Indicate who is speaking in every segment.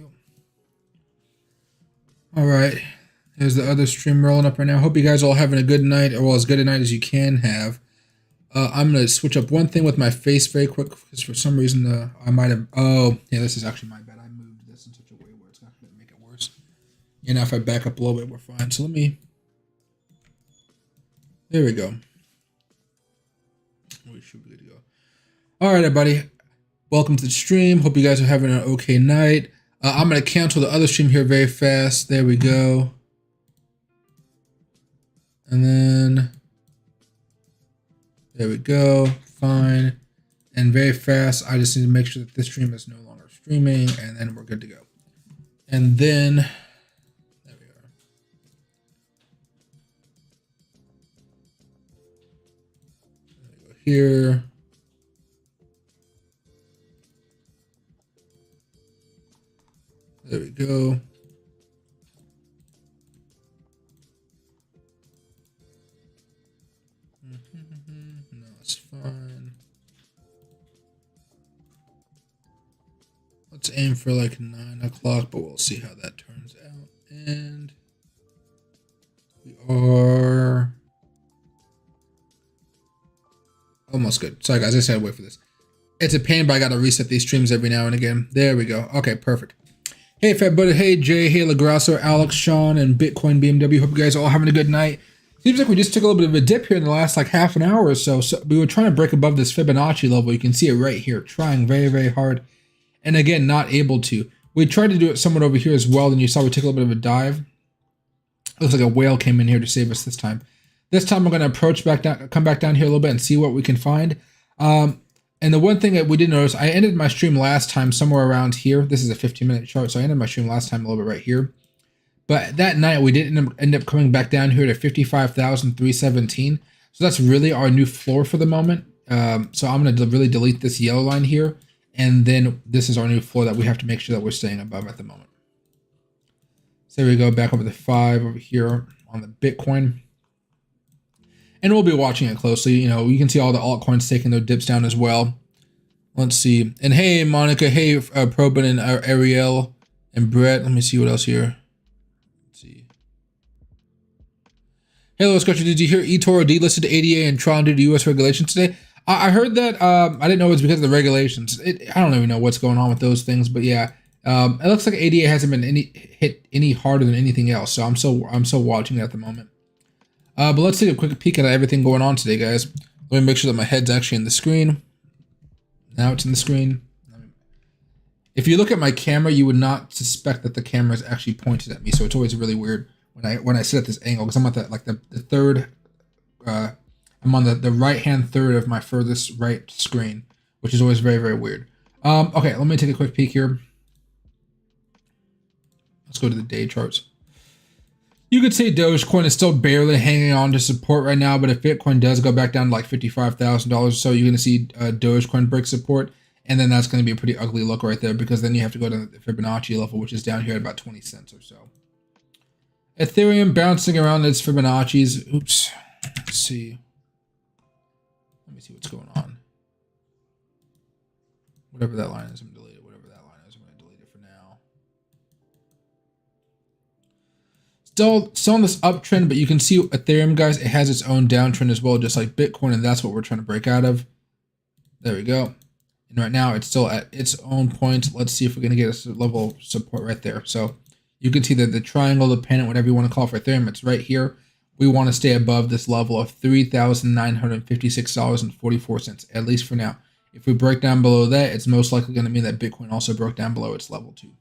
Speaker 1: go. All right. There's the other stream rolling up right now. Hope you guys are all having a good night, or well, as good a night as you can have. I'm going to switch up one thing with my face very quick, because for some reason I might have... Oh, yeah, this is actually my bad. I moved this in such a way where it's not going to make it worse. You know, if I back up a little bit, we're fine. So let me... There we go. We should be good to go. All right, everybody. Welcome to the stream. Hope you guys are having an okay night. I'm going to cancel the other stream here very fast. There we go. And then... There we go. Fine. And very fast, I just need to make sure that this stream is no longer streaming, and then we're good to go. And then, there we are. There we go here. There we go. No, it's fine. Let's aim for like 9 o'clock, but we'll see how that turns out. And we are almost good. Sorry guys, I just had to wait for this. It's a pain, but I gotta reset these streams every now and again. There we go. Okay, perfect. Hey Fat Buddy, hey Jay, hey LaGrasso, Alex, Sean, and Bitcoin BMW. Hope you guys are all having a good night. Seems like we just took a little bit of a dip here in the last like half an hour or so. So we were trying to break above this Fibonacci level. You can see it right here, trying very, very hard. And again, not able to. We tried to do it somewhat over here as well. And you saw we took a little bit of a dive. Looks like a whale came in here to save us this time. This time we're going to approach back down, come back down here a little bit and see what we can find. And the one thing that we did notice, I ended my stream last time somewhere around here. This is a 15-minute chart, so I ended my stream last time a little bit right here. But that night, we did end up coming back down here to 55,317. So that's really our new floor for the moment. So I'm going to really delete this yellow line here. And then this is our new floor that we have to make sure that we're staying above at the moment. So there we go, back over the 5 over here on the Bitcoin. And we'll be watching it closely. You know, you can see all the altcoins taking their dips down as well. Let's see. And hey, Monica. Hey, Probin and Ariel and Brett. Let me see what else here. Let's see. Hello, Scotcher. Did you hear eToro delisted ADA and Tron due to U.S. regulations today? I heard that. I didn't know it was because of the regulations. I don't even know what's going on with those things. But yeah, it looks like ADA hasn't been hit any harder than anything else. So I'm still watching it at the moment. But let's take a quick peek at everything going on today, guys. Let me make sure that my head's actually in the screen. Now it's in the screen. If you look at my camera, you would not suspect that the camera is actually pointed at me. So it's always really weird when I sit at this angle, because I'm at the third. I'm on the right hand third of my furthest right screen, which is always very, very weird. Okay, let me take a quick peek here. Let's go to the day charts. You could say Dogecoin is still barely hanging on to support right now, but if Bitcoin does go back down to like $55,000 or so, you're going to see Dogecoin break support, and then that's going to be a pretty ugly look right there, because then you have to go to the Fibonacci level, which is down here at about 20 cents or so. Ethereum bouncing around its Fibonacci's. Oops. Let's see. Let me see what's going on. Whatever that line is, I'm deleting it. Whatever that line is, I'm going to delete it for now. Still on this uptrend, but you can see Ethereum, guys, it has its own downtrend as well, just like Bitcoin, and that's what we're trying to break out of. There we go. And right now, it's still at its own point. Let's see if we're going to get a level of support right there. So you can see that the triangle, the pennant, whatever you want to call it for Ethereum, it's right here. We want to stay above this level of $3,956.44, at least for now. If we break down below that, it's most likely going to mean that Bitcoin also broke down below its level too.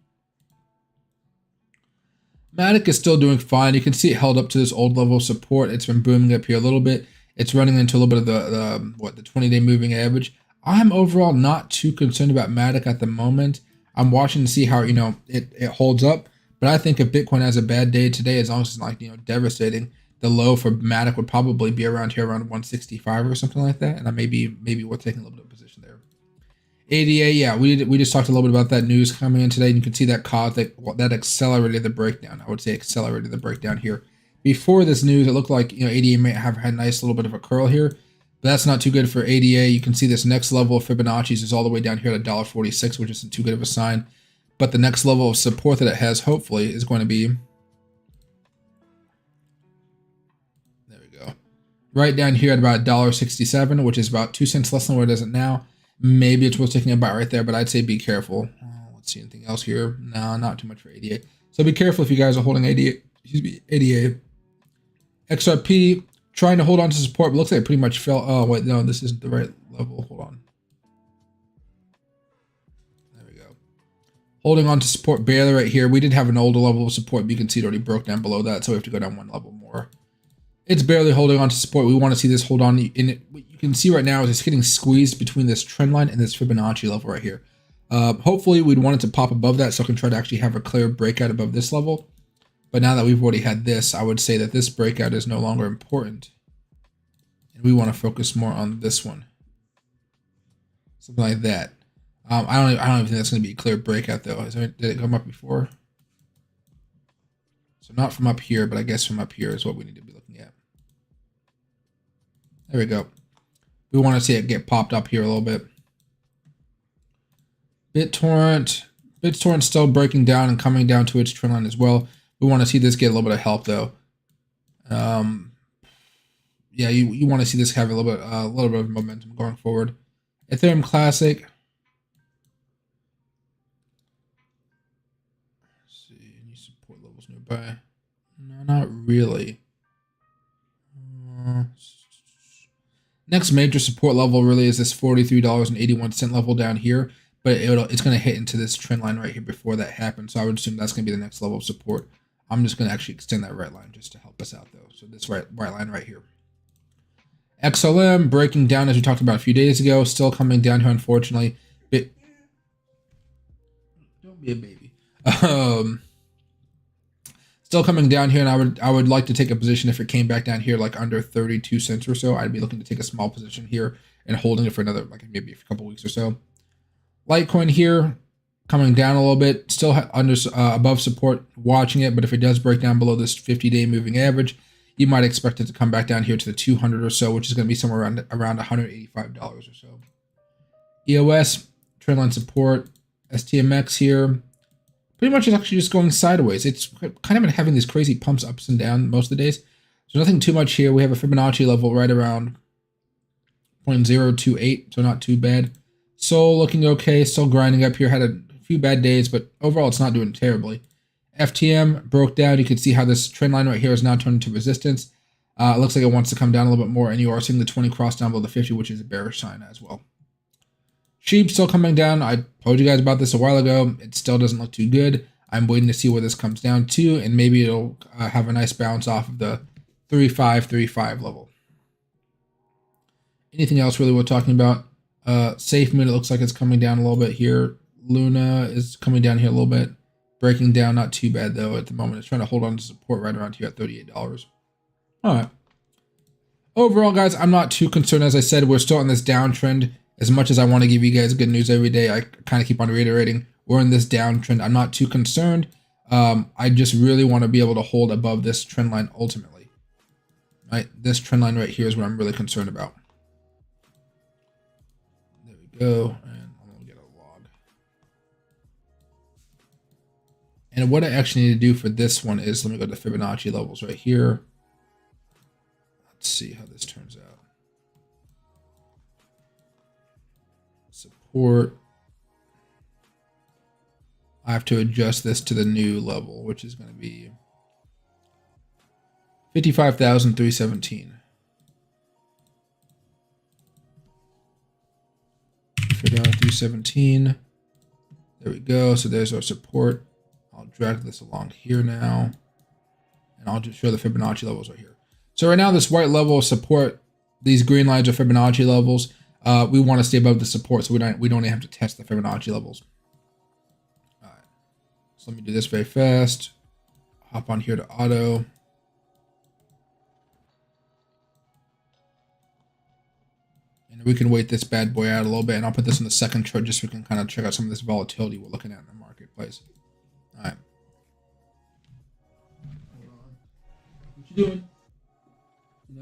Speaker 1: Matic is still doing fine. You can see it held up to this old level of support. It's been booming up here a little bit. It's running into a little bit of the 20-day moving average. I'm overall not too concerned about Matic at the moment. I'm watching to see how, it holds up. But I think if Bitcoin has a bad day today, as long as it's not, devastating, the low for Matic would probably be around here, around 165 or something like that. And I maybe we're taking a little bit of position there. ADA, yeah, we just talked a little bit about that news coming in today. And you can see that that accelerated the breakdown. I would say accelerated the breakdown here. Before this news, it looked like ADA may have had a nice little bit of a curl here, but that's not too good for ADA. You can see this next level of Fibonacci's is all the way down here at $1.46, which isn't too good of a sign. But the next level of support that it has, hopefully, is going to be, there we go, right down here at about $1.67, which is about 2 cents less than what it is now. Maybe it's worth taking a buy right there, but I'd say be careful. Let's see anything else here. No, not too much for ADA. So be careful if you guys are holding ADA. Excuse me, ADA. XRP trying to hold on to support, but looks like it pretty much fell. Oh wait, no, this isn't the right level. Hold on. There we go. Holding on to support barely right here. We did have an older level of support, but you can see it already broke down below that, so we have to go down one level more. It's barely holding on to support. We want to see this hold on. In it, what you can see right now is it's getting squeezed between this trend line and this Fibonacci level right here. Hopefully we'd want it to pop above that so I can try to actually have a clear breakout above this level. But now that we've already had this, I would say that this breakout is no longer important. And we want to focus more on this one. Something like that. I don't even think that's going to be a clear breakout though. Did it come up before? So not from up here, but I guess from up here is what we need to be looking at. There we go. We want to see it get popped up here a little bit. BitTorrent still breaking down and coming down to its trend line as well. We want to see this get a little bit of help though. Yeah, you want to see this have a little bit of momentum going forward. Ethereum Classic. Let's see, any support levels nearby? No, not really. Next major support level really is this $43.81 level down here, but it's going to hit into this trend line right here before that happens. So I would assume that's going to be the next level of support. I'm just going to actually extend that right line just to help us out though. So this right line right here. XLM breaking down as we talked about a few days ago, still coming down here unfortunately. Don't be a baby. Still coming down here, and I would like to take a position if it came back down here like under 32 cents or so. I'd be looking to take a small position here and holding it for another like maybe a couple weeks or so. Litecoin here coming down a little bit, still under above support, watching it, but if it does break down below this 50-day moving average, you might expect it to come back down here to the 200 or so, which is going to be somewhere around $185 or so. EOS trendline support, STMX here. Pretty much it's actually just going sideways. It's kind of been having these crazy pumps ups and down most of the days. So nothing too much here. We have a Fibonacci level right around 0.028, so not too bad. Sol looking okay, still grinding up here. Had a few bad days, but overall it's not doing terribly. FTM broke down. You can see how this trend line right here is now turned into resistance. It looks like it wants to come down a little bit more, and you are seeing the 20 cross down below the 50, which is a bearish sign as well. SHIB still coming down. I told you guys about this a while ago. It still doesn't look too good. I'm waiting to see where this comes down to, and maybe it'll have a nice bounce off of the 3535 level. Anything else really we're talking about? SafeMoon, it looks like it's coming down a little bit here. Luna is coming down here a little bit. Breaking down, not too bad though at the moment. It's trying to hold on to support right around here at $38. All right. Overall, guys, I'm not too concerned. As I said, we're still in this downtrend. As much as I want to give you guys good news every day, I kind of keep on reiterating we're in this downtrend. I'm not too concerned. I just really want to be able to hold above this trend line ultimately. Right, this trend line right here is what I'm really concerned about. There we go, and I'm gonna get a log. And what I actually need to do for this one is let me go to Fibonacci levels right here. Let's see how this turns out. Support. I have to adjust this to the new level, which is going to be 55,317. 317. There we go. So there's our support. I'll drag this along here now, and I'll just show the Fibonacci levels right here. So right now, this white level of support, these green lines are Fibonacci levels. We want to stay above the support, so we don't even have to test the Fibonacci levels. All right, so let me do this very fast. Hop on here to auto. And we can wait this bad boy out a little bit, and I'll put this in the second chart just so we can kind of check out some of this volatility we're looking at in the marketplace. All right. Hold on. What you doing?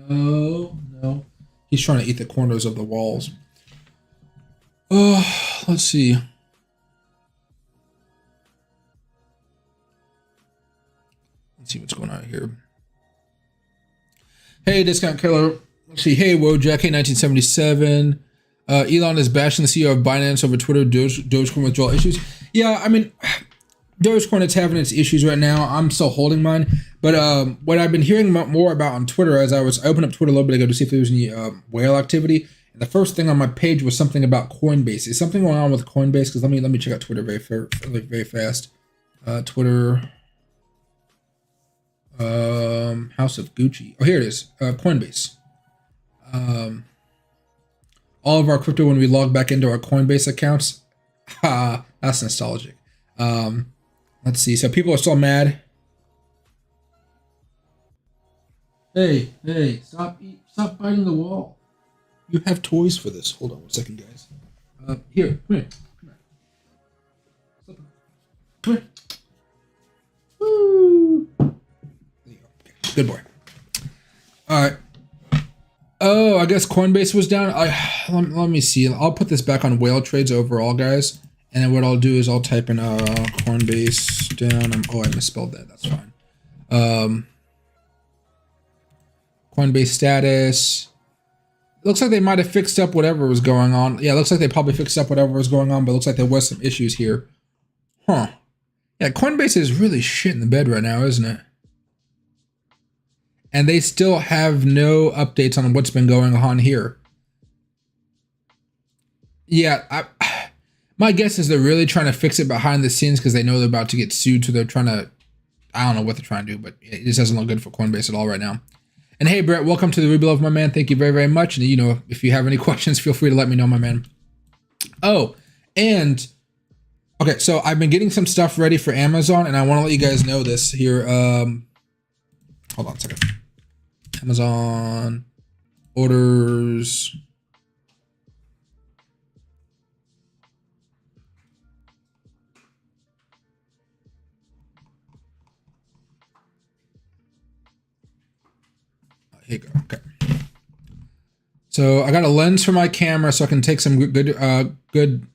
Speaker 1: No. He's trying to eat the corners of the walls. Oh, let's see. Let's see what's going on here. Hey, Discount Killer. Let's see. Hey, Wojak, hey, 1977. Elon is bashing the CEO of Binance over Twitter Dogecoin withdrawal issues. Yeah, I mean, Dogecoin is having its issues right now. I'm still holding mine. But what I've been hearing more about on Twitter, as I was opening up Twitter a little bit ago to see if there was any whale activity, and the first thing on my page was something about Coinbase. Is something going on with Coinbase? Because let me check out Twitter very fast. Twitter. House of Gucci. Oh, here it is. Coinbase. All of our crypto when we log back into our Coinbase accounts. That's nostalgic. Let's see. So people are still mad. Hey, stop biting the wall. You have toys for this. Hold on 1 second, guys. Here, come here. Come here. Woo! There you go. Okay. Good boy. All right. Oh, I guess Coinbase was down. Let me see. I'll put this back on whale trades overall, guys. And then what I'll do is I'll type in Coinbase down. I misspelled that. That's fine. Coinbase status. It looks like they might have fixed up whatever was going on. Yeah, it looks like they probably fixed up whatever was going on, but it looks like there was some issues here. Huh. Yeah, Coinbase is really shit in the bed right now, isn't it? And they still have no updates on what's been going on here. Yeah, my guess is they're really trying to fix it behind the scenes because they know they're about to get sued, so they're trying to, I don't know what they're trying to do, but it just doesn't look good for Coinbase at all right now. And hey, Brett, welcome to the Rebelow, my man. Thank you very, very much. And, you know, if you have any questions, feel free to let me know, my man. Oh, and, okay, so I've been getting some stuff ready for Amazon, and I want to let you guys know this here. Hold on a second. Amazon orders. Here you go. Okay. So I got a lens for my camera, so I can take some good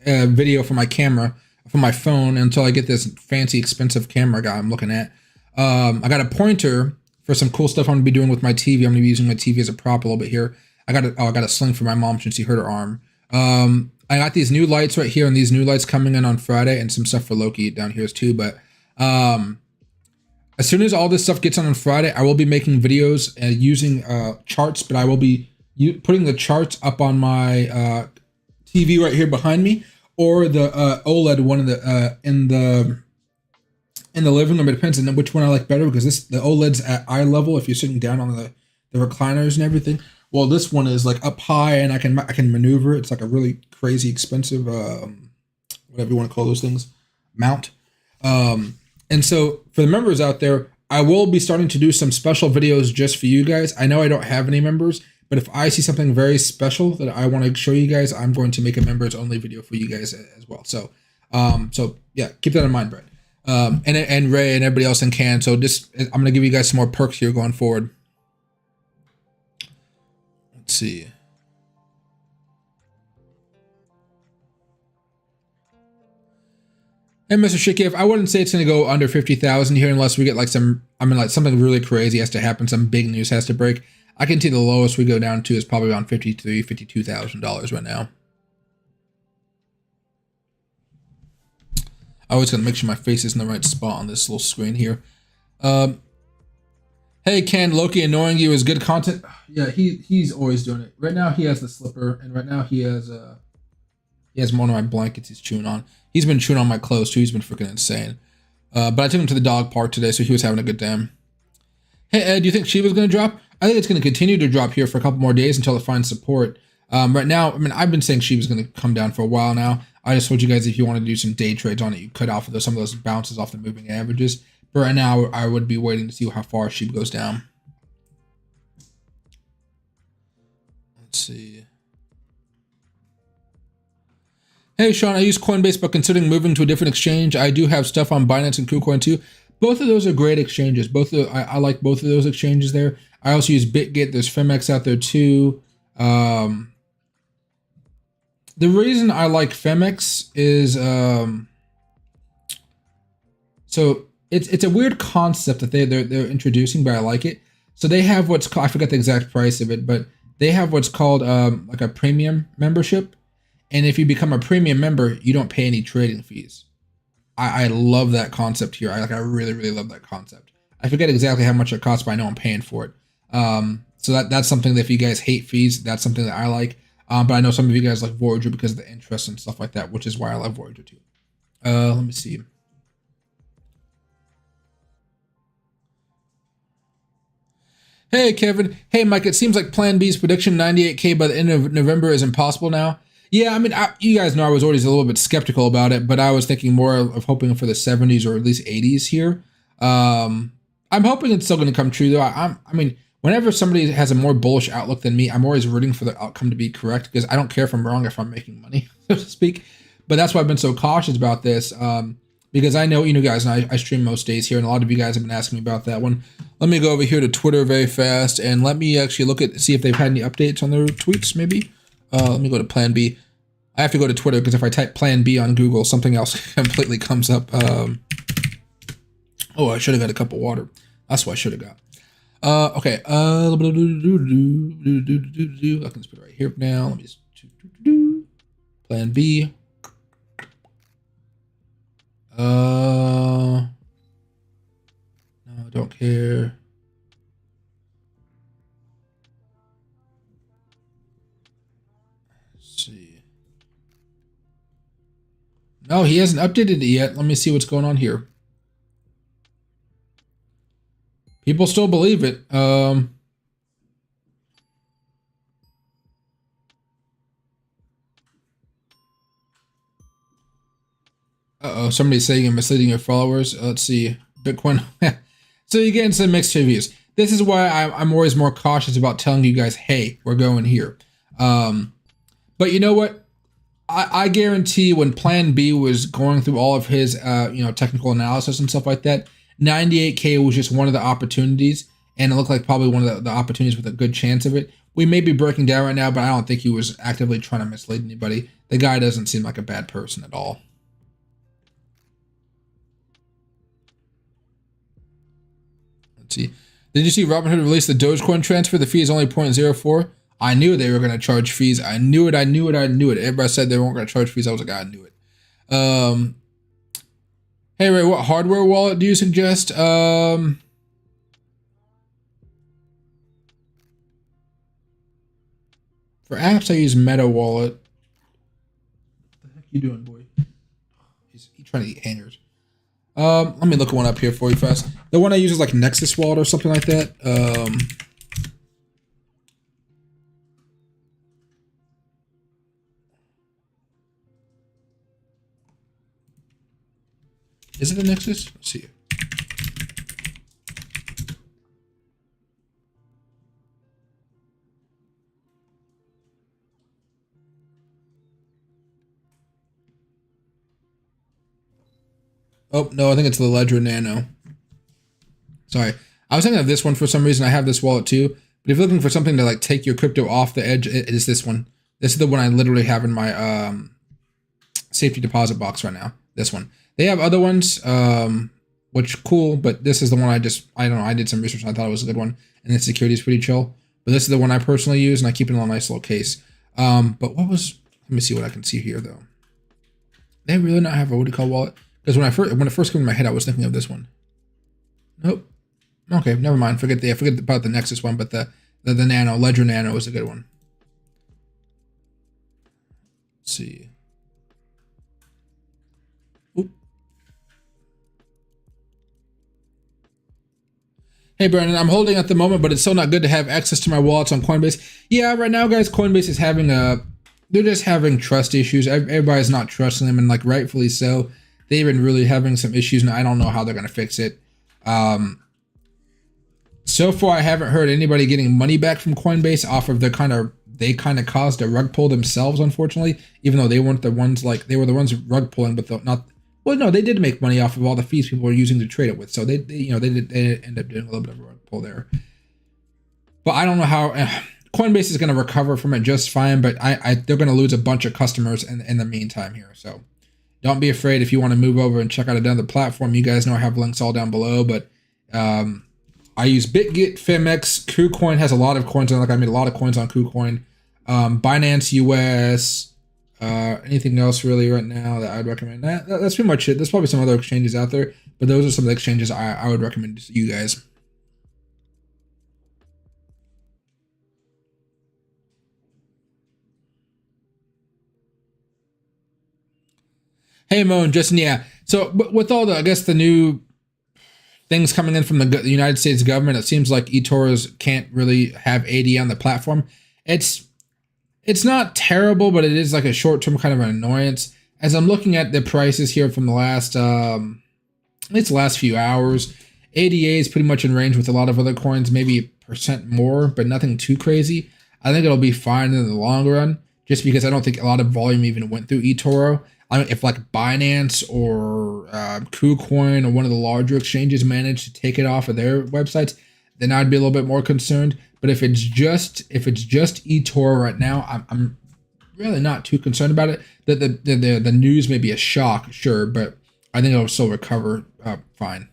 Speaker 1: video for my camera from my phone until I get this fancy, expensive camera guy I'm looking at. I got a pointer for some cool stuff I'm gonna be doing with my TV. I'm gonna be using my TV as a prop a little bit here. I got a sling for my mom since she hurt her arm. I got these new lights right here, and these new lights coming in on Friday, and some stuff for Loki down here too. But as soon as all this stuff gets on Friday, I will be making videos using charts, but I will be putting the charts up on my TV right here behind me, or the OLED one in the living room. It depends on which one I like better, because the OLED's at eye level if you're sitting down on the recliners and everything. Well, this one is like up high, and I can maneuver. It's like a really crazy expensive whatever you want to call those things, mount. And so for the members out there, I will be starting to do some special videos just for you guys. I know I don't have any members, but if I see something very special that I want to show you guys, I'm going to make a members only video for you guys as well. So, yeah, keep that in mind, Brett. And Ray and everybody else in can. So I'm going to give you guys some more perks here going forward. Let's see. And Mr. Shikiev, I wouldn't say it's going to go under 50,000 here unless we get like something really crazy has to happen. Some big news has to break. I can see the lowest we go down to is probably around $52,000 right now. I always got to make sure my face is in the right spot on this little screen here. Hey, Ken, Loki annoying you is good content. Yeah, he's always doing it. Right now he has the slipper, and right now he has one of my blankets he's chewing on. He's been chewing on my clothes too. He's been freaking insane. But I took him to the dog park today, so he was having a good time. Hey, Ed, do you think SHIB is going to drop? I think it's going to continue to drop here for a couple more days until it finds support. Right now, I mean, I've been saying SHIB is going to come down for a while now. I just told you guys if you want to do some day trades on it, you could off of some of those bounces off the moving averages. But right now, I would be waiting to see how far SHIB goes down. Let's see. Hey, Sean, I use Coinbase, but considering moving to a different exchange, I do have stuff on Binance and KuCoin too. Both of those are great exchanges. I like both of those exchanges there. I also use BitGet. There's Femex out there too. The reason I like Femex is so it's a weird concept that they're introducing, but I like it. So they have what's called, I forget the exact price of it, but they have what's called like a premium membership. And if you become a premium member, you don't pay any trading fees. I love that concept here. I really, really love that concept. I forget exactly how much it costs, but I know I'm paying for it. So that's something that if you guys hate fees, that's something that I like. But I know some of you guys like Voyager because of the interest and stuff like that, which is why I love Voyager too. Let me see. Hey, Kevin. Hey, Mike. It seems like Plan B's prediction 98K by the end of November is impossible now. Yeah, I mean, you guys know I was always a little bit skeptical about it, but I was thinking more of hoping for the 70s or at least 80s here. I'm hoping it's still going to come true, though. I mean, whenever somebody has a more bullish outlook than me, I'm always rooting for the outcome to be correct because I don't care if I'm wrong if I'm making money, so to speak. But that's why I've been so cautious about this. Because I know, guys, and I stream most days here, and a lot of you guys have been asking me about that one. Let me go over here to Twitter very fast, and let me actually see if they've had any updates on their tweets, maybe. Let me go to Plan B. I have to go to Twitter, because if I type Plan B on Google, something else completely comes up. Oh, I should have got a cup of water. That's what I should have got. Okay. I can just put it right here now. Let me just... Plan B. No, I don't care. Let's see. No, he hasn't updated it yet. Let me see what's going on here. People still believe it. Uh-oh, somebody's saying you're misleading your followers. Let's see. Bitcoin. So you're getting some mixed reviews. This is why I'm always more cautious about telling you guys, hey, we're going here. But you know what? I guarantee when Plan B was going through all of his technical analysis and stuff like that, 98K was just one of the opportunities, and it looked like probably one of the opportunities with a good chance of it. We may be breaking down right now, but I don't think he was actively trying to mislead anybody. The guy doesn't seem like a bad person at all. Let's see. Did you see Robinhood release the Dogecoin transfer? The fee is only 0.04. I knew they were going to charge fees. I knew it. Everybody said they weren't going to charge fees. I was like, I knew it. Hey, Ray, what hardware wallet do you suggest? For apps, I use Meta Wallet. What the heck you doing, boy? He's trying to eat hangers. Let me look one up here for you fast. The one I use is like Nexus Wallet or something like that. Is it a Nexus? Let's see. Oh, no, I think it's the Ledger Nano. Sorry. I was thinking of this one for some reason. I have this wallet too. But if you're looking for something to like take your crypto off the edge, it is this one. This is the one I literally have in my safety deposit box right now. This one. They have other ones, which cool, but this is the one I don't know, I did some research and I thought it was a good one. And the security is pretty chill. But this is the one I personally use, and I keep it in a nice little case. But let me see what I can see here though. They really not have a, what do you call, wallet? Because when it first came in my head, I was thinking of this one. Nope. Okay, never mind. Forget about the Nexus one, but the Nano, Ledger Nano is a good one. Let's see. Oop. Hey, Brandon, I'm holding at the moment, but it's still not good to have access to my wallets on Coinbase. Yeah, right now, guys, Coinbase is having they're just having trust issues. Everybody's not trusting them, and like rightfully so. They've been really having some issues, and I don't know how they're going to fix it. So far, I haven't heard anybody getting money back from Coinbase off of they kind of caused a rug pull themselves, unfortunately, even though they weren't the ones, like, they were the ones rug pulling, but they did make money off of all the fees people were using to trade it with. So they did end up doing a little bit of a rug pull there. But I don't know how Coinbase is going to recover from it just fine, but they're going to lose a bunch of customers in the meantime here. So don't be afraid if you want to move over and check out another platform. You guys know I have links all down below, but I use BitGet, FMX, KuCoin has a lot of coins on. Like I made a lot of coins on KuCoin, Binance US, anything else really right now that I'd recommend. That's pretty much it. There's probably some other exchanges out there, but those are some of the exchanges I would recommend to you guys. Hey Mo and Justin, yeah. So with all the, I guess the new things coming in from the United States government, it seems like eToros can't really have AD on the platform. It's not terrible, but it is like a short-term kind of an annoyance. As I'm looking at the prices here from the last, at least the last few hours, ADA is pretty much in range with a lot of other coins, maybe % more, but nothing too crazy. I think it'll be fine in the long run, just because I don't think a lot of volume even went through eToro. I mean, if like Binance or KuCoin or one of the larger exchanges managed to take it off of their websites, then I'd be a little bit more concerned. But if it's just eToro right now, I'm really not too concerned about it. The news may be a shock, sure, but I think it'll still recover fine.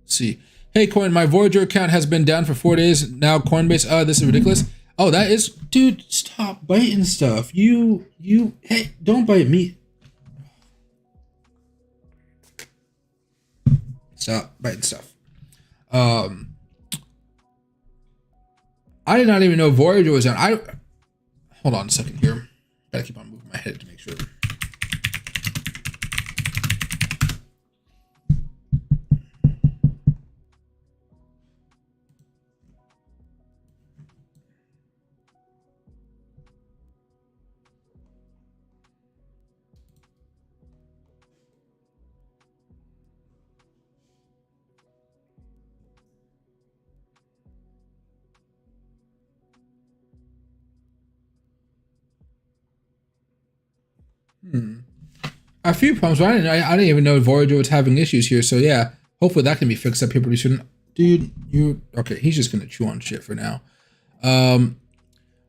Speaker 1: Let's see. Hey, Coin, my Voyager account has been down for 4 days. Now Coinbase, this is ridiculous. Oh, that is, dude, stop biting stuff. Hey, don't bite me. Stop biting stuff. I did not even know Voyager was down. Hold on a second here. Gotta keep on moving my head to make sure. A few problems, but I didn't even know Voyager was having issues here. So yeah, hopefully that can be fixed up here pretty soon. Dude, okay? He's just gonna chew on shit for now.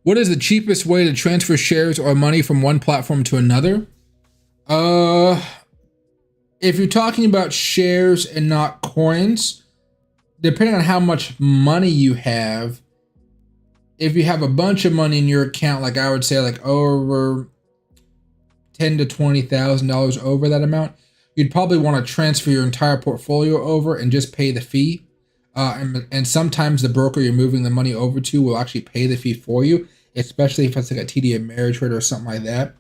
Speaker 1: What is the cheapest way to transfer shares or money from one platform to another? If you're talking about shares and not coins, depending on how much money you have, if you have a bunch of money in your account, like I would say, like over $10,000 to $20,000 over that amount, you'd probably want to transfer your entire portfolio over and just pay the fee. And sometimes the broker you're moving the money over to will actually pay the fee for you, especially if it's like a TD Ameritrade or something like that.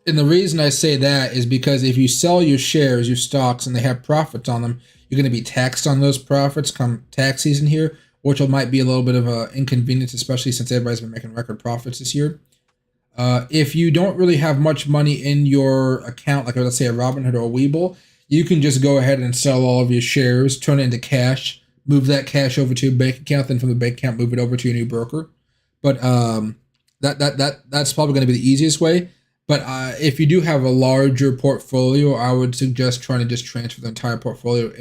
Speaker 1: And the reason I say that is because if you sell your shares, your stocks, and they have profits on them, you're going to be taxed on those profits come tax season here, which might be a little bit of an inconvenience, especially since everybody's been making record profits this year. If you don't really have much money in your account, like let's say a Robinhood or a Webull, you can just go ahead and sell all of your shares, turn it into cash, move that cash over to your bank account, then from the bank account, move it over to your new broker. But that's probably going to be the easiest way. But if you do have a larger portfolio, I would suggest trying to just transfer the entire portfolio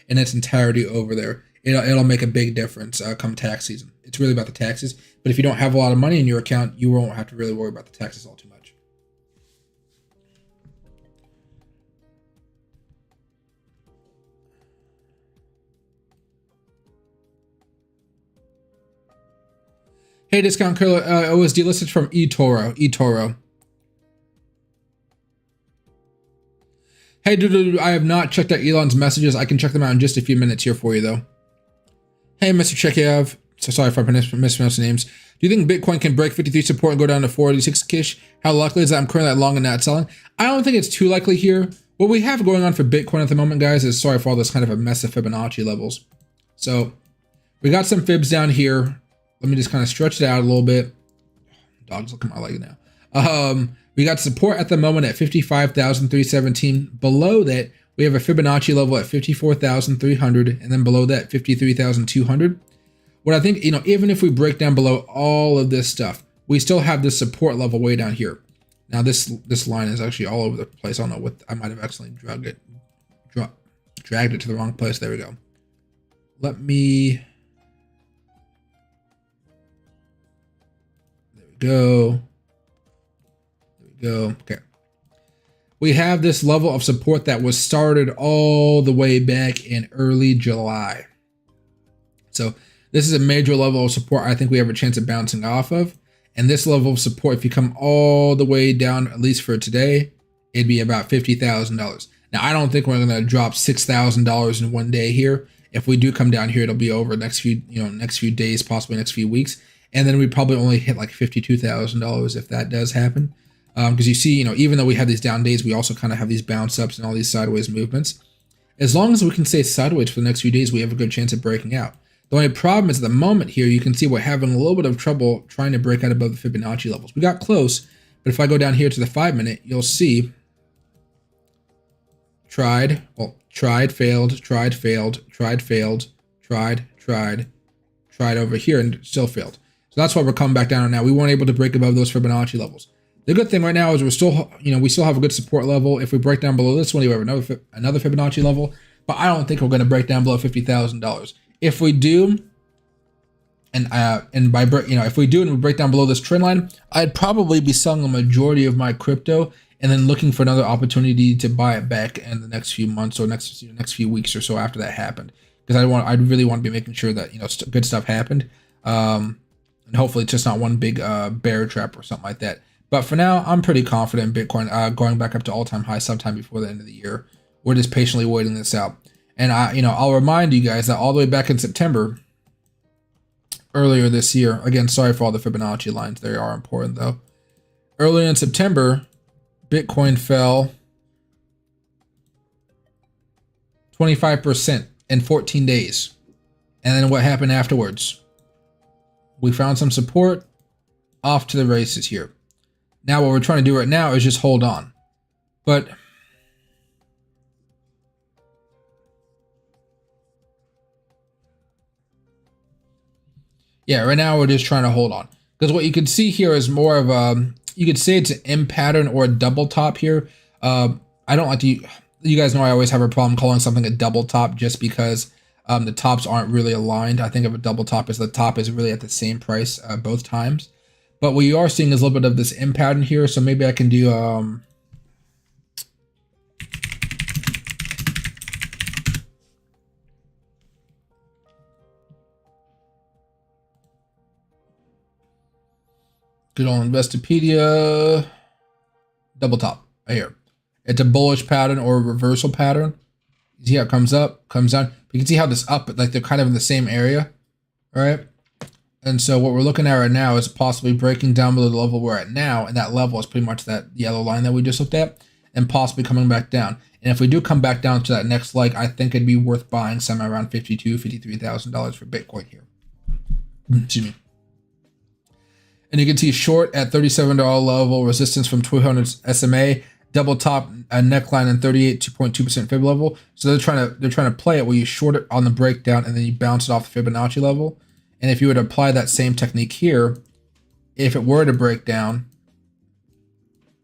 Speaker 1: in its entirety over there. It'll make a big difference come tax season. It's really about the taxes. But if you don't have a lot of money in your account, you won't have to really worry about the taxes all too much. Hey, Discount Killer, it was delisted from eToro. Hey, dude, I have not checked out Elon's messages. I can check them out in just a few minutes here for you, though. Hey, Mr. Chekiev. So sorry if I mispronounced the names. Do you think Bitcoin can break 53 support and go down to 46-ish? How likely is that I'm currently at long and not selling? I don't think it's too likely here. What we have going on for Bitcoin at the moment, guys, is sorry for all this kind of a mess of Fibonacci levels. So we got some fibs down here. Let me just kind of stretch it out a little bit. Dog's looking my leg now. We got support at the moment at 55,317. Below that, we have a Fibonacci level at 54,300, and then below that, 53,200. What I think, even if we break down below all of this stuff, we still have this support level way down here. Now this line is actually all over the place. I don't know what, I might have accidentally dragged it to the wrong place. There we go. let me, there we go. There we go. Okay. We have this level of support that was started all the way back in early July. So this is a major level of support I think we have a chance of bouncing off of. And this level of support, if you come all the way down, at least for today, it'd be about $50,000. Now, I don't think we're going to drop $6,000 in one day here. If we do come down here, it'll be over next few days, possibly next few weeks. And then we probably only hit like $52,000 if that does happen. Because you see, even though we have these down days, we also kind of have these bounce ups and all these sideways movements. As long as we can stay sideways for the next few days, we have a good chance of breaking out. The only problem is at the moment here, you can see we're having a little bit of trouble trying to break out above the Fibonacci levels. We got close, but if I go down here to the 5 minute, you'll see tried, failed, tried over here and still failed. So that's why we're coming back down now. We weren't able to break above those Fibonacci levels. The good thing right now is we're still, we still have a good support level. If we break down below this one, we have another Fibonacci level, but I don't think we're going to break down below $50,000. If we do, if we do and we break down below this trend line, I'd probably be selling a majority of my crypto and then looking for another opportunity to buy it back in the next few months or next few weeks or so after that happened. Because I really want to be making sure that good stuff happened, and hopefully it's just not one big bear trap or something like that. But for now, I'm pretty confident in Bitcoin going back up to all-time high sometime before the end of the year. We're just patiently waiting this out. And I'll remind you guys that all the way back in September, earlier this year, again, sorry for all the Fibonacci lines, they are important though. Earlier in September, Bitcoin fell 25% in 14 days. And then what happened afterwards? We found some support, off to the races here. Now what we're trying to do right now is just hold on. But yeah, right now we're just trying to hold on. Because what you can see here is more of a, you could say it's an M pattern or a double top here. I don't like to, you guys know I always have a problem calling something a double top just because the tops aren't really aligned. I think of a double top as the top is really at the same price both times. But what you are seeing is a little bit of this M pattern here. So maybe I can do, good old Investopedia, double top right here. It's a bullish pattern or a reversal pattern. You see how it comes up, comes down. You can see how this up, like they're kind of in the same area, right? And so what we're looking at right now is possibly breaking down below the level we're at now, and that level is pretty much that yellow line that we just looked at, and possibly coming back down. And if we do come back down to that next leg, I think it'd be worth buying somewhere around $52,000, $53,000 for Bitcoin here. Excuse me. And you can see short at $37 level, resistance from 200 SMA, double top a neckline and 38.2% fib level. So they're trying to play it where you short it on the breakdown and then you bounce it off the Fibonacci level. And if you were to apply that same technique here, if it were to break down,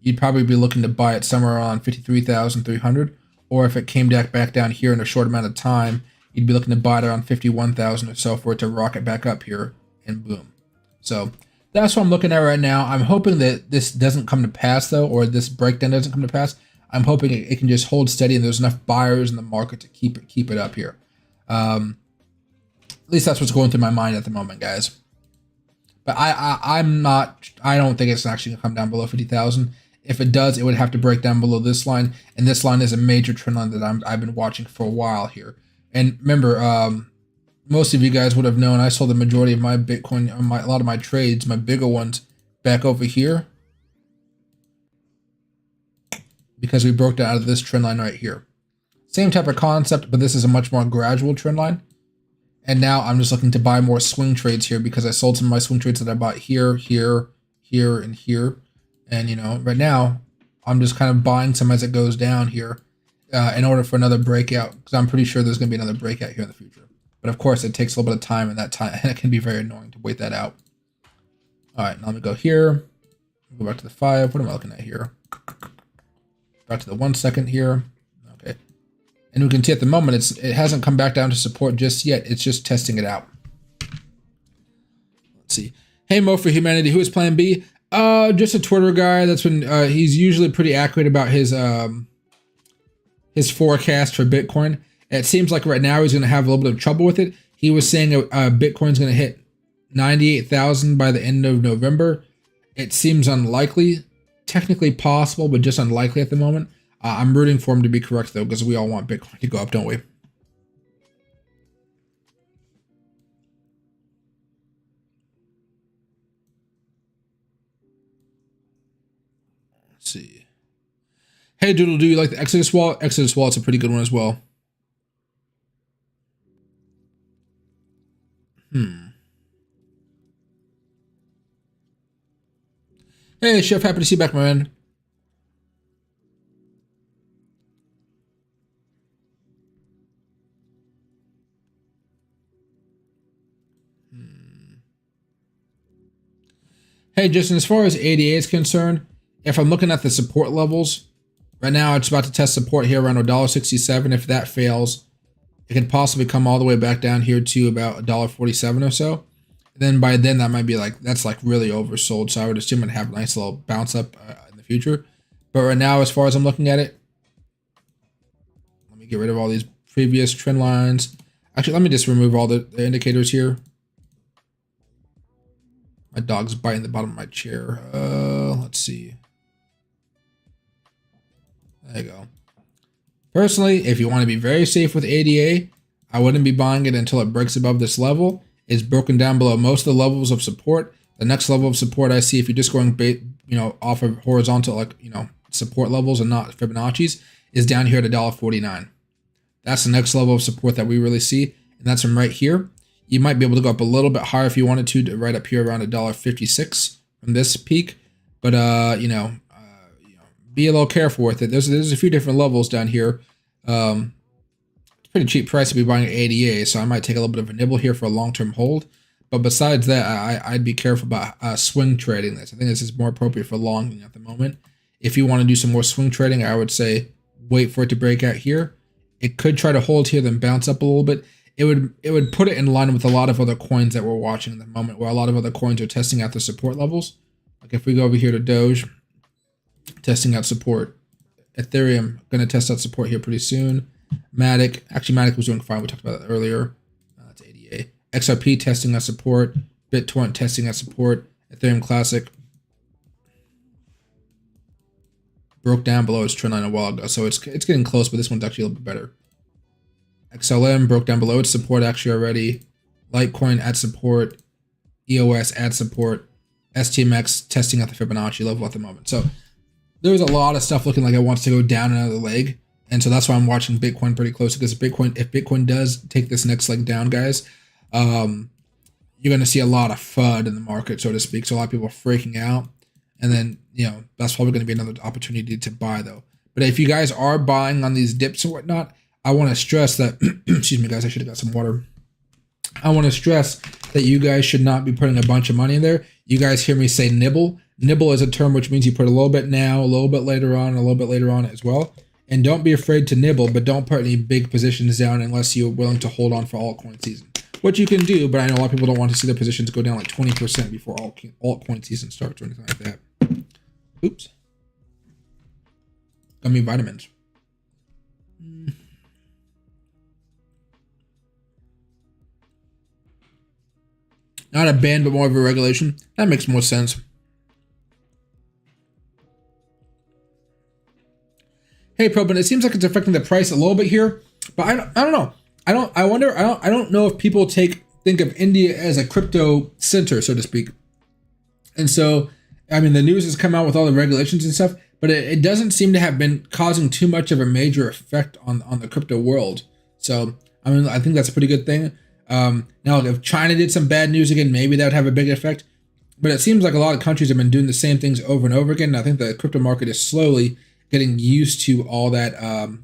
Speaker 1: you'd probably be looking to buy it somewhere around 53,300. Or if it came back down here in a short amount of time, you'd be looking to buy it around 51,000 or so for it to rocket back up here and boom. So that's what I'm looking at right now. I'm hoping that this doesn't come to pass though, or this breakdown doesn't come to pass. I'm hoping it can just hold steady and there's enough buyers in the market to keep it up here. At least that's what's going through my mind at the moment, guys. But I don't think it's actually gonna come down below 50,000. If it does, it would have to break down below this line, and this line is a major trend line that I've been watching for a while here. And remember, most of you guys would have known I sold the majority of my Bitcoin, a lot of my trades, my bigger ones, back over here because we broke out of this trend line right here. Same type of concept, but this is a much more gradual trend line. And now I'm just looking to buy more swing trades here because I sold some of my swing trades that I bought here, here, and here. And, right now I'm just kind of buying some as it goes down here in order for another breakout, because I'm pretty sure there's going to be another breakout here in the future. But of course, it takes a little bit of time, and it can be very annoying to wait that out. All right, now let me go here. Go back to the 5. What am I looking at here? Back to the 1 second here. Okay. And And we can see at the moment it hasn't come back down to support just yet. It's just testing it out. Let's see. Hey Mo for Humanity, who is Plan B? Just a Twitter guy. That's when he's usually pretty accurate about his forecast for Bitcoin. It seems like right now he's going to have a little bit of trouble with it. He was saying Bitcoin's going to hit 98,000 by the end of November. It seems unlikely, technically possible, but just unlikely at the moment. I'm rooting for him to be correct though, because we all want Bitcoin to go up, don't we? Let's see. Hey Doodle, do you like the Exodus wallet? Exodus wallet's a pretty good one as well. Hey Chef, happy to see you back, my man. Hey Justin, as far as ADA is concerned, if I'm looking at the support levels, right now it's about to test support here around $1.67. If that fails, it could possibly come all the way back down here to about $1.47 or so. And then by then that might be like, that's like really oversold. So I would assume it'd have a nice little bounce up in the future. But right now, as far as I'm looking at it, let me get rid of all these previous trend lines. Actually, let me just remove all the indicators here. My dog's biting the bottom of my chair. Let's see. There you go. Personally, if you want to be very safe with ADA, I wouldn't be buying it until it breaks above this level. It's broken down below most of the levels of support. The next level of support I see, if you're just going, off of horizontal, support levels and not Fibonacci's, is down here at $1.49. That's the next level of support that we really see, and that's from right here. You might be able to go up a little bit higher if you wanted to right up here around $1.56 from this peak, but be a little careful with it. There's a few different levels down here. It's a pretty cheap price to be buying at ADA, so I might take a little bit of a nibble here for a long-term hold. But besides that, I'd be careful about swing trading this. I think this is more appropriate for long at the moment. If you want to do some more swing trading, I would say wait for it to break out here. It could try to hold here, then bounce up a little bit. It would put it in line with a lot of other coins that we're watching at the moment, where a lot of other coins are testing out the support levels. Like if we go over here to Doge, testing out support. Ethereum, going to test out support here pretty soon. Matic was doing fine. We talked about that earlier. That's ADA. XRP testing out support. BitTorrent testing out support. Ethereum Classic broke down below its trend line a while ago, so it's getting close, but this one's actually a little bit better. XLM broke down below its support actually already. Litecoin at support. EOS at support. STMX testing out the Fibonacci level at the moment. So there's a lot of stuff looking like it wants to go down another leg. And so that's why I'm watching Bitcoin pretty close, because if Bitcoin does take this next leg down, guys, you're going to see a lot of FUD in the market, so to speak. So a lot of people are freaking out. And then, that's probably going to be another opportunity to buy though. But if you guys are buying on these dips and whatnot, I want to stress that, excuse me guys, I should have got some water. I want to stress that you guys should not be putting a bunch of money in there. You guys hear me say nibble. Nibble is a term which means you put a little bit now, a little bit later on, and a little bit later on as well. And don't be afraid to nibble, but don't put any big positions down unless you're willing to hold on for altcoin season. What you can do, but I know a lot of people don't want to see their positions go down like 20% before altcoin season starts or anything like that. Oops. Gummy vitamins. Not a ban, but more of a regulation. That makes more sense. Hey, Probin, it seems like it's affecting the price a little bit here, but I don't know. I don't know if people think of India as a crypto center, so to speak. And so, I mean, the news has come out with all the regulations and stuff, but it doesn't seem to have been causing too much of a major effect on the crypto world. So, I mean, I think that's a pretty good thing. Now, if China did some bad news again, maybe that would have a big effect. But it seems like a lot of countries have been doing the same things over and over again. And I think the crypto market is slowly getting used to all that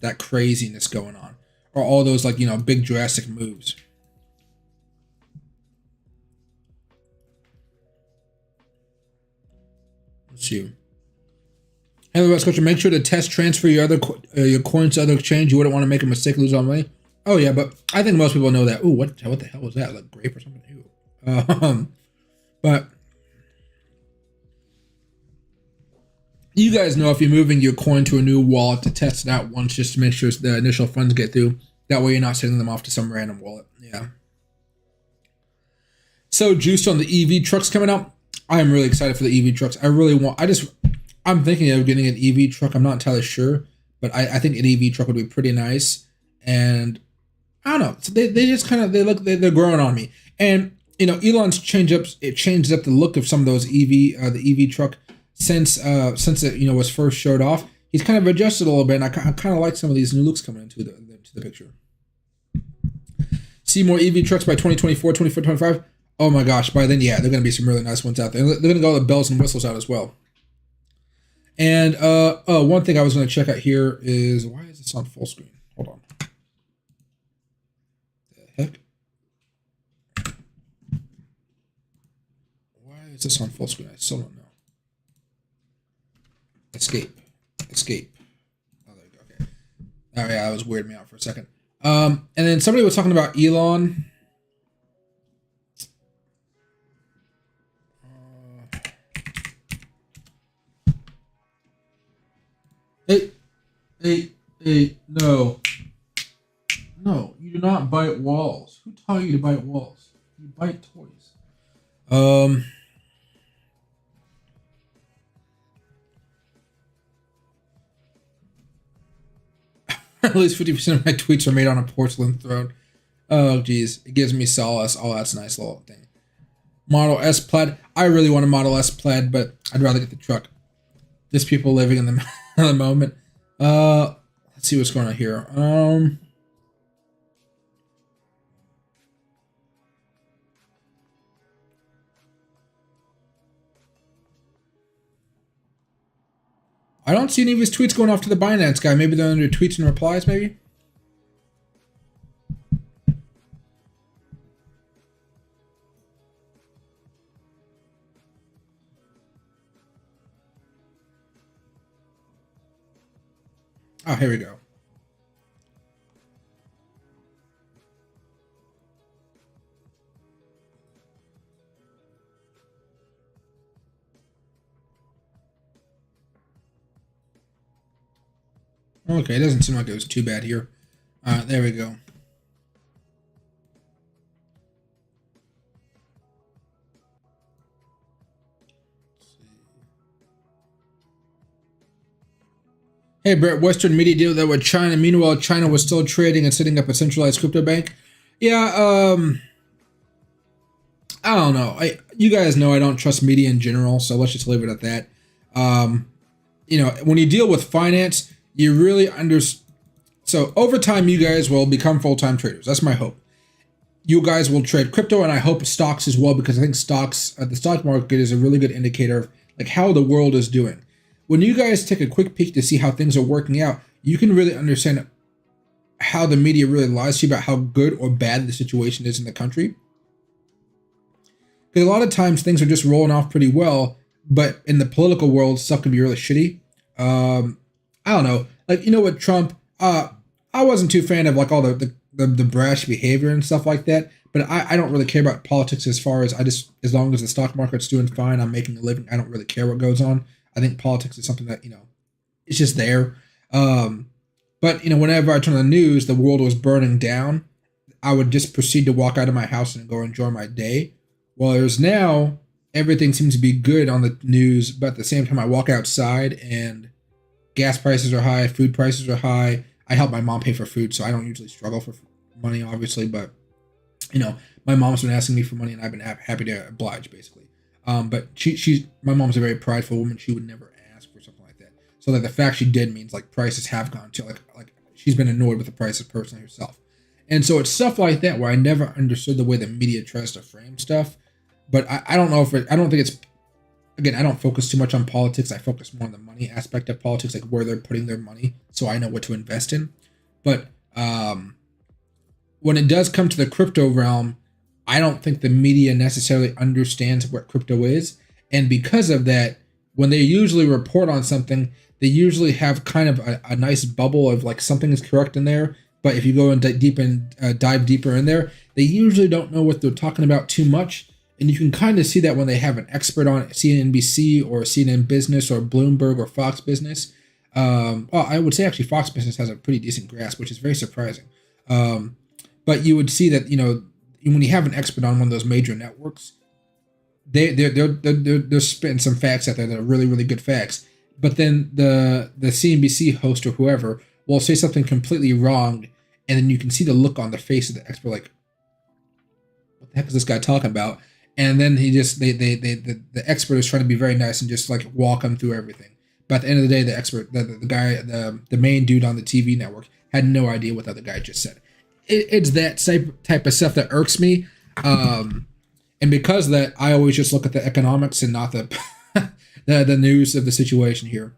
Speaker 1: that craziness going on, or all those big drastic moves. Let's see. Otherwise, coach, make sure to test transfer your your coins to other exchange. You wouldn't want to make a mistake, lose all money. Oh yeah, but I think most people know that. Ooh, what the hell was that? Like grape or something? Ew. But you guys know if you're moving your coin to a new wallet to test it out once, just to make sure the initial funds get through. That way, you're not sending them off to some random wallet. Yeah. So juiced on the EV trucks coming out. I am really excited for the EV trucks. I'm thinking of getting an EV truck. I'm not entirely sure, but I think an EV truck would be pretty nice. And I don't know. So they just kind of they're growing on me. And Elon's changed up the look of some of those the EV truck since it was first showed off. He's kind of adjusted a little bit, and I kind of like some of these new looks coming into the picture. See more EV trucks by 2024, 25. Oh my gosh, by then, yeah, they're going to be some really nice ones out there. They're going to go with bells and whistles out as well. And one thing I was going to check out here is, why is this on full screen? Hold on. The heck? Why is this on full screen? I still don't know. Escape. Oh, there you go. Okay. Oh yeah, that was weirding me out for a second. And then somebody was talking about Elon. Hey, no, you do not bite walls. Who taught you to bite walls? You bite toys. At least 50% of my tweets are made on a porcelain throne. Oh, geez. It gives me solace. Oh, that's a nice little thing. Model S Plaid. I really want a Model S Plaid, but I'd rather get the truck. Just people living in the moment. Let's see what's going on here. I don't see any of his tweets going off to the Binance guy. Maybe they're under tweets and replies, maybe? Oh, here we go. Okay, it doesn't seem like it was too bad here. There we go. Hey, Brett, Western media deal that with China. Meanwhile, China was still trading and setting up a centralized crypto bank. Yeah, I don't know. You guys know I don't trust media in general, so let's just leave it at that. When you deal with finance, you really so over time, you guys will become full-time traders. That's my hope. You guys will trade crypto, and I hope stocks as well, because I think the stock market is a really good indicator of like how the world is doing. When you guys take a quick peek to see how things are working out, you can really understand how the media really lies to you about how good or bad the situation is in the country. Because a lot of times things are just rolling off pretty well, but in the political world, stuff can be really shitty. I don't know. Like, with Trump, I wasn't too fan of like all the brash behavior and stuff like that. But I don't really care about politics as far as as long as the stock market's doing fine, I'm making a living. I don't really care what goes on. I think politics is something that, it's just there. But whenever I turn on the news, the world was burning down. I would just proceed to walk out of my house and go enjoy my day. Whereas now, everything seems to be good on the news, but at the same time, I walk outside and gas prices are high, food prices are high. I help my mom pay for food, so I don't usually struggle for money, obviously. But, my mom's been asking me for money, and I've been happy to oblige, basically. But my mom's a very prideful woman. She would never ask for something like that. So like the fact she did means like prices have gone to like she's been annoyed with the prices personally herself. And so it's stuff like that where I never understood the way the media tries to frame stuff. But I don't know I don't think it's, again, I don't focus too much on politics. I focus more on the money aspect of politics, like where they're putting their money, so I know what to invest in. But when it does come to the crypto realm, I don't think the media necessarily understands what crypto is. And because of that, when they usually report on something, they usually have kind of a nice bubble of like something is correct in there. But if you go and dive deeper in there, they usually don't know what they're talking about too much. And you can kind of see that when they have an expert on CNBC or CNN Business or Bloomberg or Fox Business. Well, I would say actually Fox Business has a pretty decent grasp, which is very surprising. But you would see that, you know, when you have an expert on one of those major networks, they're spitting some facts out there that are really, really good facts. But then the CNBC host or whoever will say something completely wrong, and then you can see the look on the face of the expert, like, what the heck is this guy talking about? And then the expert is trying to be very nice and just like walk them through everything. But at the end of the day, the expert, the main dude on the TV network had no idea what the other guy just said. It's that type of stuff that irks me. And because of that, I always just look at the economics and not the the news of the situation here.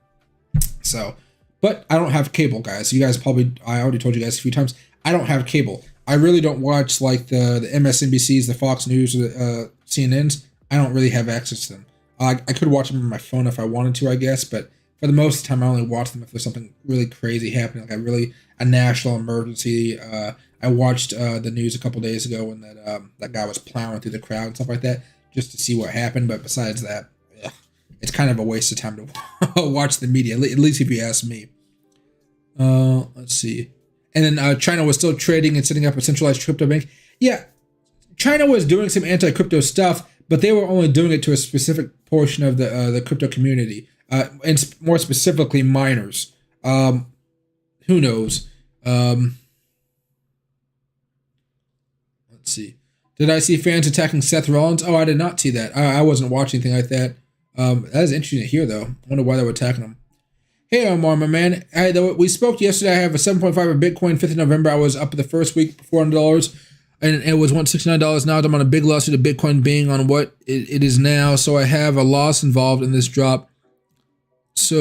Speaker 1: So, but I don't have cable, guys. You guys probably, I already told you guys a few times, I don't have cable. I really don't watch like the MSNBCs, the Fox News, or the CNNs. I don't really have access to them. I could watch them on my phone if I wanted to, I guess, but for the most of the time, I only watch them if there's something really crazy happening, like a national emergency. I watched the news a couple days ago when that guy was plowing through the crowd and stuff like that, just to see what happened. But besides that, it's kind of a waste of time to watch the media, at least if you ask me. Let's see. And then China was still trading and setting up a centralized crypto bank. Yeah, China was doing some anti-crypto stuff, but they were only doing it to a specific portion of the crypto community, and more specifically miners. Who knows? Let's see. Did I see fans attacking Seth Rollins? Oh, I did not see that. I wasn't watching anything like that. That is interesting to hear, though. I wonder why they were attacking him. Hey, Omar, my man. We spoke yesterday. I have a 7.5 of Bitcoin. 5th of November, I was up the first week, $400. And it was $169. Now I'm on a big loss due to Bitcoin being on what it is now. So I have a loss involved in this drop. So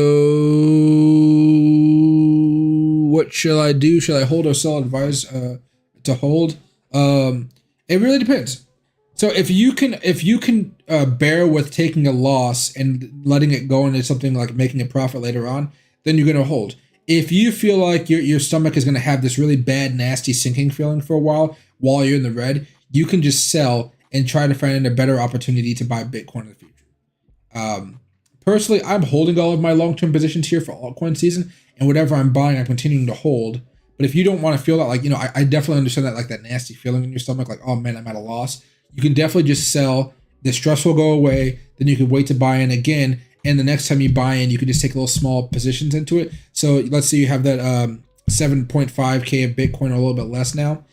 Speaker 1: what shall I do? Shall I hold or sell? Advise to hold? It really depends. So if you can bear with taking a loss and letting it go into something like making a profit later on, then you're going to hold. If you feel like your stomach is going to have this really bad, nasty sinking feeling for a while you're in the red, you can just sell and try to find a better opportunity to buy Bitcoin in the future. Personally, I'm holding all of my long-term positions here for altcoin season, and whatever I'm buying, I'm continuing to hold. But if you don't want to feel that, like, you know, I definitely understand that, like that nasty feeling in your stomach, like, oh man, I'm at a loss. You can definitely just sell. The stress will go away. Then you can wait to buy in again. And the next time you buy in, you can just take little small positions into it. So let's say you have that 7.5K of Bitcoin or a little bit less now.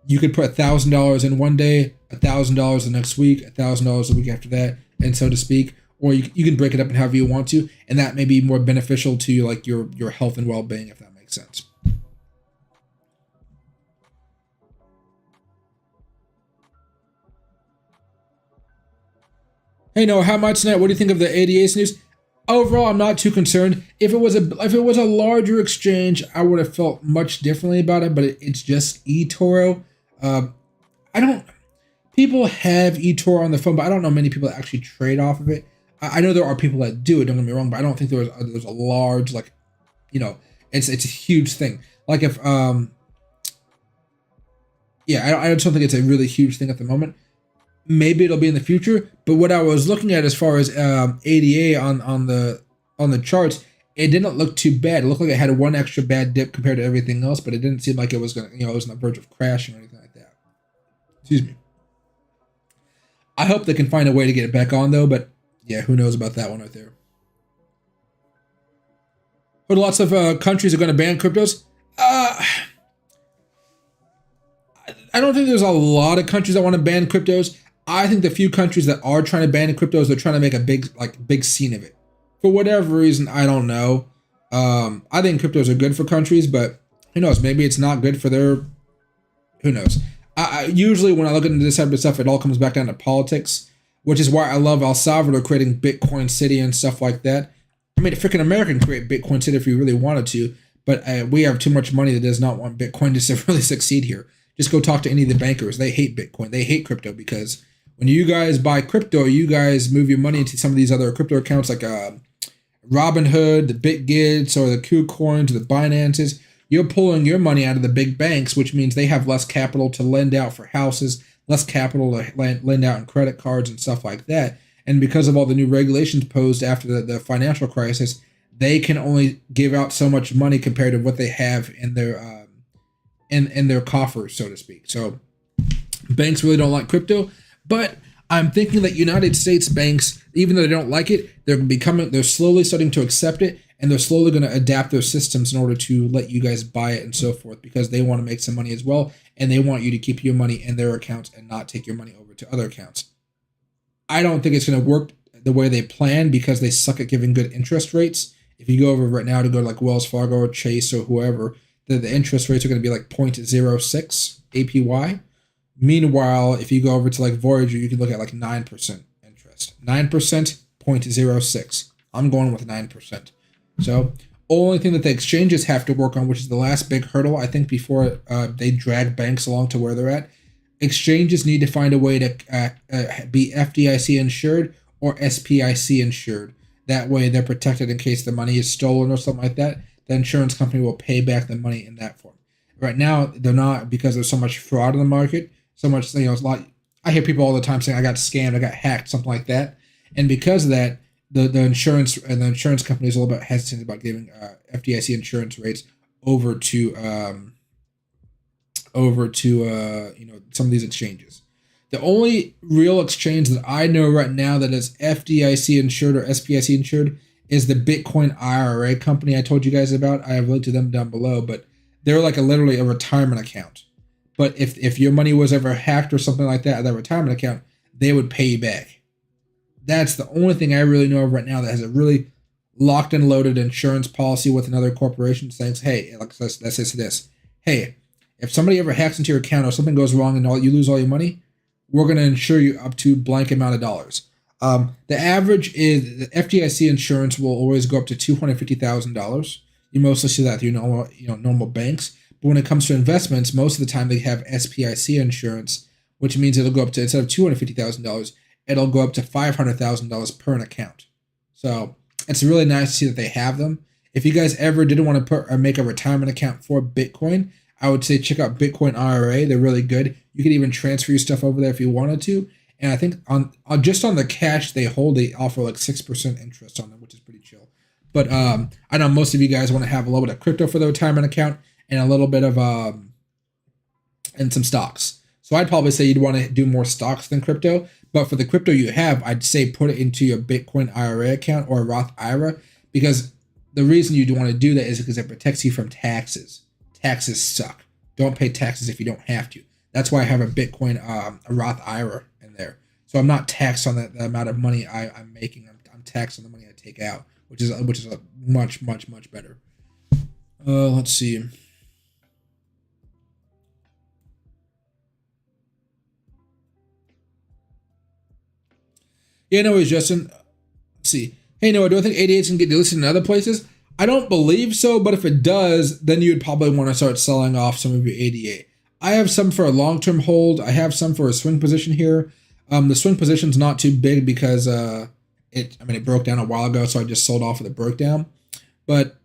Speaker 1: You could put $1,000 in one day, $1,000 the next week, $1,000 the week after that, and so to speak. Or you can break it up in however you want to, and that may be more beneficial to like your health and well-being, if that makes sense. Hey Noah, how much tonight? What do you think of the ADA's news? Overall, I'm not too concerned. If it was a larger exchange, I would have felt much differently about it. But it's just eToro. People have eToro on the phone, but I don't know many people that actually trade off of it. I know there are people that do it. Don't get me wrong, but I don't think there's a large, like, you know, it's a huge thing. Like if I just don't think it's a really huge thing at the moment. Maybe it'll be in the future, but what I was looking at as far as ADA on the charts, it didn't look too bad. It looked like it had one extra bad dip compared to everything else, but it didn't seem like it was gonna, it was on the verge of crashing or anything like that. Excuse me. I hope they can find a way to get it back on though, but yeah, who knows about that one right there. But lots of countries are going to ban cryptos. I don't think there's a lot of countries that want to ban cryptos. I think the few countries that are trying to ban cryptos, they're trying to make a big scene of it. For whatever reason, I don't know. I think cryptos are good for countries, but who knows? Maybe it's not good for their. Who knows? Usually, when I look into this type of stuff, it all comes back down to politics, which is why I love El Salvador creating Bitcoin City and stuff like that. I mean, a freaking American create Bitcoin City if we really wanted to, but we have too much money that does not want Bitcoin to really succeed here. Just go talk to any of the bankers. They hate Bitcoin. They hate crypto because when you guys buy crypto, you guys move your money into some of these other crypto accounts like Robinhood, the BitGets, or the KuCoins, or the Binances, you're pulling your money out of the big banks, which means they have less capital to lend out for houses, less capital to lend out in credit cards and stuff like that. And because of all the new regulations posed after the financial crisis, they can only give out so much money compared to what they have in their in their coffers, so to speak. So banks really don't like crypto, but I'm thinking that United States banks, even though they don't like it, they're slowly starting to accept it, and they're slowly going to adapt their systems in order to let you guys buy it and so forth, because they want to make some money as well, and they want you to keep your money in their accounts and not take your money over to other accounts. I don't think it's going to work the way they plan, because they suck at giving good interest rates. If you go over right now to go to like Wells Fargo or Chase or whoever, the interest rates are going to be like 0.06 APY. Meanwhile, if you go over to like Voyager, you can look at like 9% interest. 9%, 0.06. I'm going with 9%. So only thing that the exchanges have to work on, which is the last big hurdle, I think, before they drag banks along to where they're at, exchanges need to find a way to be FDIC insured or SPIC insured. That way they're protected in case the money is stolen or something like that. The insurance company will pay back the money in that form. Right now, they're not, because there's so much fraud in the market. So much, it's a lot. I hear people all the time saying, I got scammed, I got hacked, something like that. And because of that, the insurance company is a little bit hesitant about giving FDIC insurance rates over to some of these exchanges. The only real exchange that I know right now that is FDIC insured or SPIC insured is the Bitcoin IRA company I told you guys about. I have linked to them down below, but they're like literally a retirement account. But if your money was ever hacked or something like that, that retirement account, they would pay you back. That's the only thing I really know of right now that has a really locked and loaded insurance policy with another corporation saying, hey, let's say this. Hey, if somebody ever hacks into your account or something goes wrong and you lose all your money, we're going to insure you up to blank amount of dollars. The average is the FDIC insurance will always go up to $250,000. You mostly see that through normal banks. But when it comes to investments, most of the time they have SPIC insurance, which means it'll go up to, instead of $250,000, it'll go up to $500,000 per an account. So it's really nice to see that they have them. If you guys ever did want to make a retirement account for Bitcoin, I would say check out Bitcoin IRA. They're really good. You can even transfer your stuff over there if you wanted to. And I think on just on the cash they hold, they offer like 6% interest on them, which is pretty chill. But I know most of you guys want to have a little bit of crypto for the retirement account and a little bit of and some stocks. So I'd probably say you'd want to do more stocks than crypto. But for the crypto you have, I'd say put it into your Bitcoin IRA account or a Roth IRA, because the reason you'd want to do that is because it protects you from taxes. Taxes suck. Don't pay taxes if you don't have to. That's why I have a Bitcoin, a Roth IRA in there. So I'm not taxed on the amount of money I'm making. I'm taxed on the money I take out, which is a much better. Let's see. Yeah, no worries, Justin. Let's see. Hey, Noah, do I think 88s can get delisted in other places? I don't believe so, but if it does, then you would probably want to start selling off some of your 88. I have some for a long-term hold. I have some for a swing position here. The swing position's not too big because it broke down a while ago, so I just sold off with a breakdown. But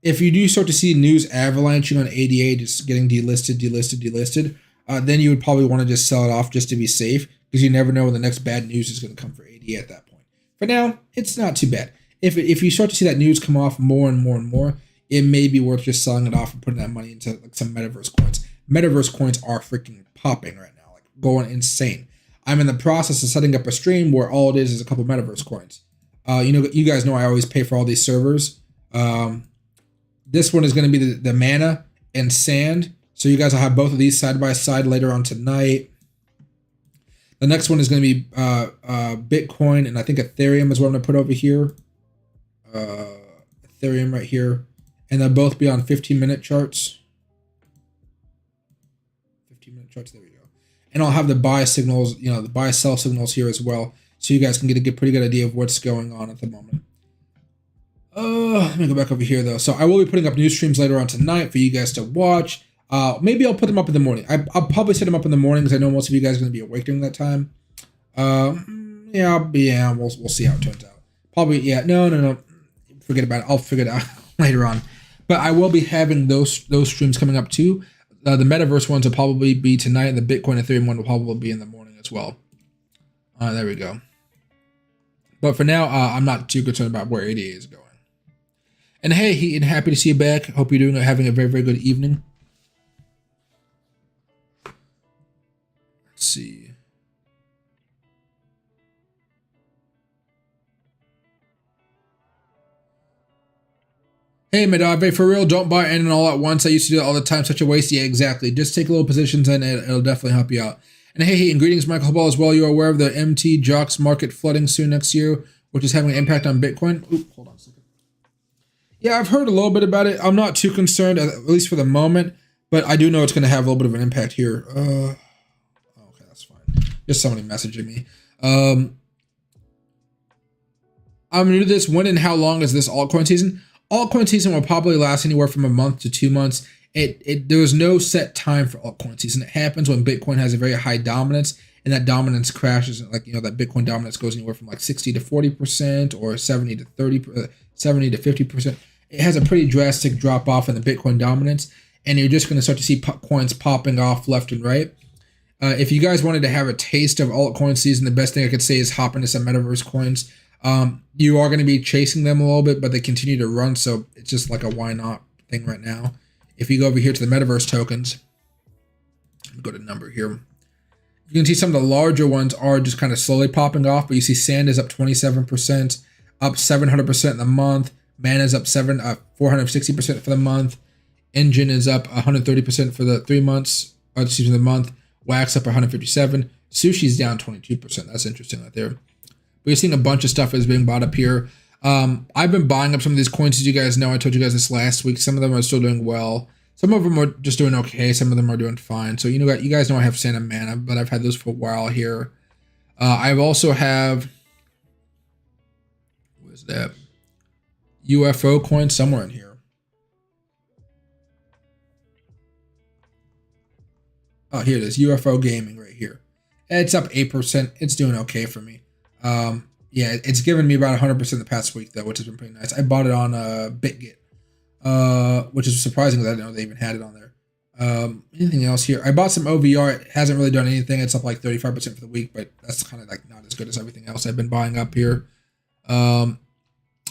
Speaker 1: if you do start to see news avalanching on 88, just getting delisted, then you would probably want to just sell it off just to be safe, because you never know when the next bad news is going to come for 88 at that point. For now, it's not too bad. If you start to see that news come off more and more, it may be worth just selling it off and putting that money into like some Metaverse coins. Metaverse coins are freaking popping right now, like going insane. I'm in the process of setting up a stream where all it is a couple Metaverse coins. You guys know I always pay for all these servers. This one is going to be the Mana and Sand. So you guys will have both of these side by side later on tonight. The next one is going to be Bitcoin, and I think Ethereum is what I'm going to put over here. Ethereum right here. And they'll both be on 15-minute charts. 15-minute charts, there we go. And I'll have the buy signals, the buy-sell signals here as well, so you guys can get a pretty good idea of what's going on at the moment. Let me go back over here, though. So I will be putting up news streams later on tonight for you guys to watch. Maybe I'll put them up in the morning. I'll probably set them up in the morning because I know most of you guys are going to be awake during that time. Yeah, we'll see how it turns out. Probably, yeah, no. Forget about it. I'll figure it out later on. But I will be having those streams coming up too. The Metaverse ones will probably be tonight, and the Bitcoin Ethereum one will probably be in the morning as well. There we go. But for now, I'm not too concerned about where ADA is going. And hey, Heaton, happy to see you back. Hope you're having a very, very good evening. Let's see. Hey, Medave, for real, don't buy in and all at once. I used to do it all the time. Such a waste. Yeah, exactly. Just take little positions and it'll definitely help you out. And hey, and greetings, Michael Ball, as well. You are aware of the MT Jocks market flooding soon next year, which is having an impact on Bitcoin? Oop, hold on a second. Yeah, I've heard a little bit about it. I'm not too concerned, at least for the moment, but I do know it's going to have a little bit of an impact here. Okay, that's fine. Just somebody messaging me. I'm new to this. When and how long is this altcoin season? Altcoin season will probably last anywhere from a month to 2 months. There is no set time for altcoin season. It happens when Bitcoin has a very high dominance, and that dominance crashes. Like, that Bitcoin dominance goes anywhere from like 60 to 40% or 70 to 50%. It has a pretty drastic drop off in the Bitcoin dominance, and you're just going to start to see coins popping off left and right. If you guys wanted to have a taste of altcoin season, the best thing I could say is hop into some Metaverse coins. You are going to be chasing them a little bit, but they continue to run, so it's just like a why not thing right now. If you go over here to the Metaverse tokens, go to number here, you can see some of the larger ones are just kind of slowly popping off, but you see Sand is up 27%, up 700% in the month. Mana is up 460% for the month. Engine is up 130% for the 3 months, the month. Wax up 157. Sushi's down 22%. That's interesting right there. We're seeing a bunch of stuff is being bought up here. I've been buying up some of these coins, as you guys know. I told you guys this last week. Some of them are still doing well. Some of them are just doing okay. Some of them are doing fine. So you guys know I have Sand and Mana, but I've had those for a while here. I also have, what is that? UFO coin somewhere in here. Oh, here it is. UFO Gaming right here. It's up 8%. It's doing okay for me. Yeah, it's given me about 100% the past week though, which has been pretty nice. I bought it on BitGet, which is surprising because I didn't know they even had it on there. Anything else here? I bought some OVR. It hasn't really done anything. It's up like 35% for the week, but that's kind of like not as good as everything else I've been buying up here.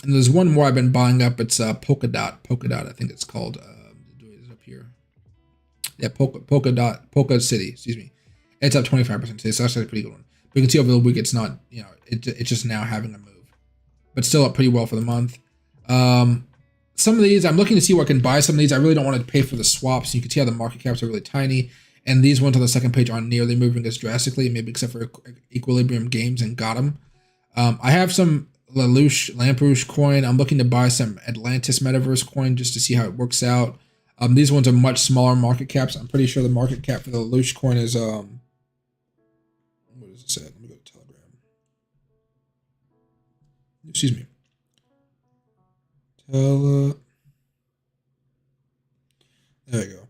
Speaker 1: And there's one more I've been buying up. It's Polkadot, I think it's called. It's up here. Yeah, Polka City. Excuse me. It's up 25% today, so that's actually a pretty good one. But you can see over the week, it's not, it's just now having a move, but still up pretty well for the month. Some of these, I'm looking to see where I can buy some of these. I really don't want to pay for the swaps. You can see how the market caps are really tiny, and these ones on the second page aren't nearly moving as drastically, maybe except for Equilibrium Games and got them. I have some Lamperouche coin. I'm looking to buy some Atlantis Metaverse coin just to see how it works out. These ones are much smaller market caps. I'm pretty sure the market cap for the Lamperouche coin is what does it say? Let me go to Telegram. Excuse me. There we go.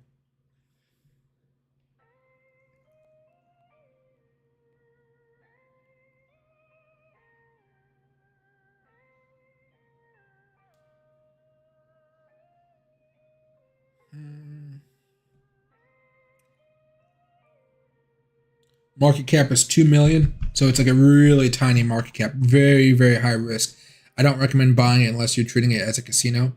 Speaker 1: Market cap is 2 million, so it's like a really tiny market cap, very, very high risk. I don't recommend buying it unless you're treating it as a casino.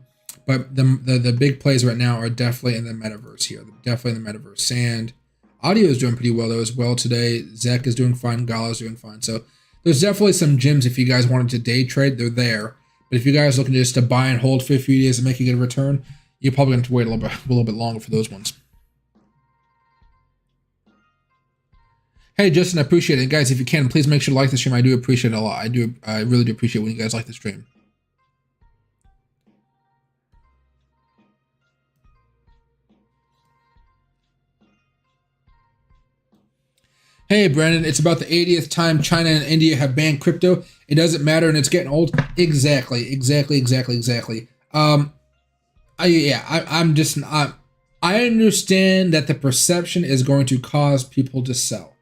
Speaker 1: But the big plays right now are definitely in the Metaverse here. Definitely in the Metaverse. Sand. Audio is doing pretty well though as well today. ZEC is doing fine. Gala is doing fine. So there's definitely some gems if you guys wanted to day trade, they're there. But if you guys are looking just to buy and hold for a few days and make a good return, you're probably going to wait a little bit longer for those ones. Hey, Justin, I appreciate it. Guys, if you can, please make sure to like the stream. I do appreciate it a lot. I really do appreciate when you guys like the stream. Hey, Brandon, it's about the 80th time China and India have banned crypto. It doesn't matter and it's getting old. Exactly. I understand that the perception is going to cause people to sell.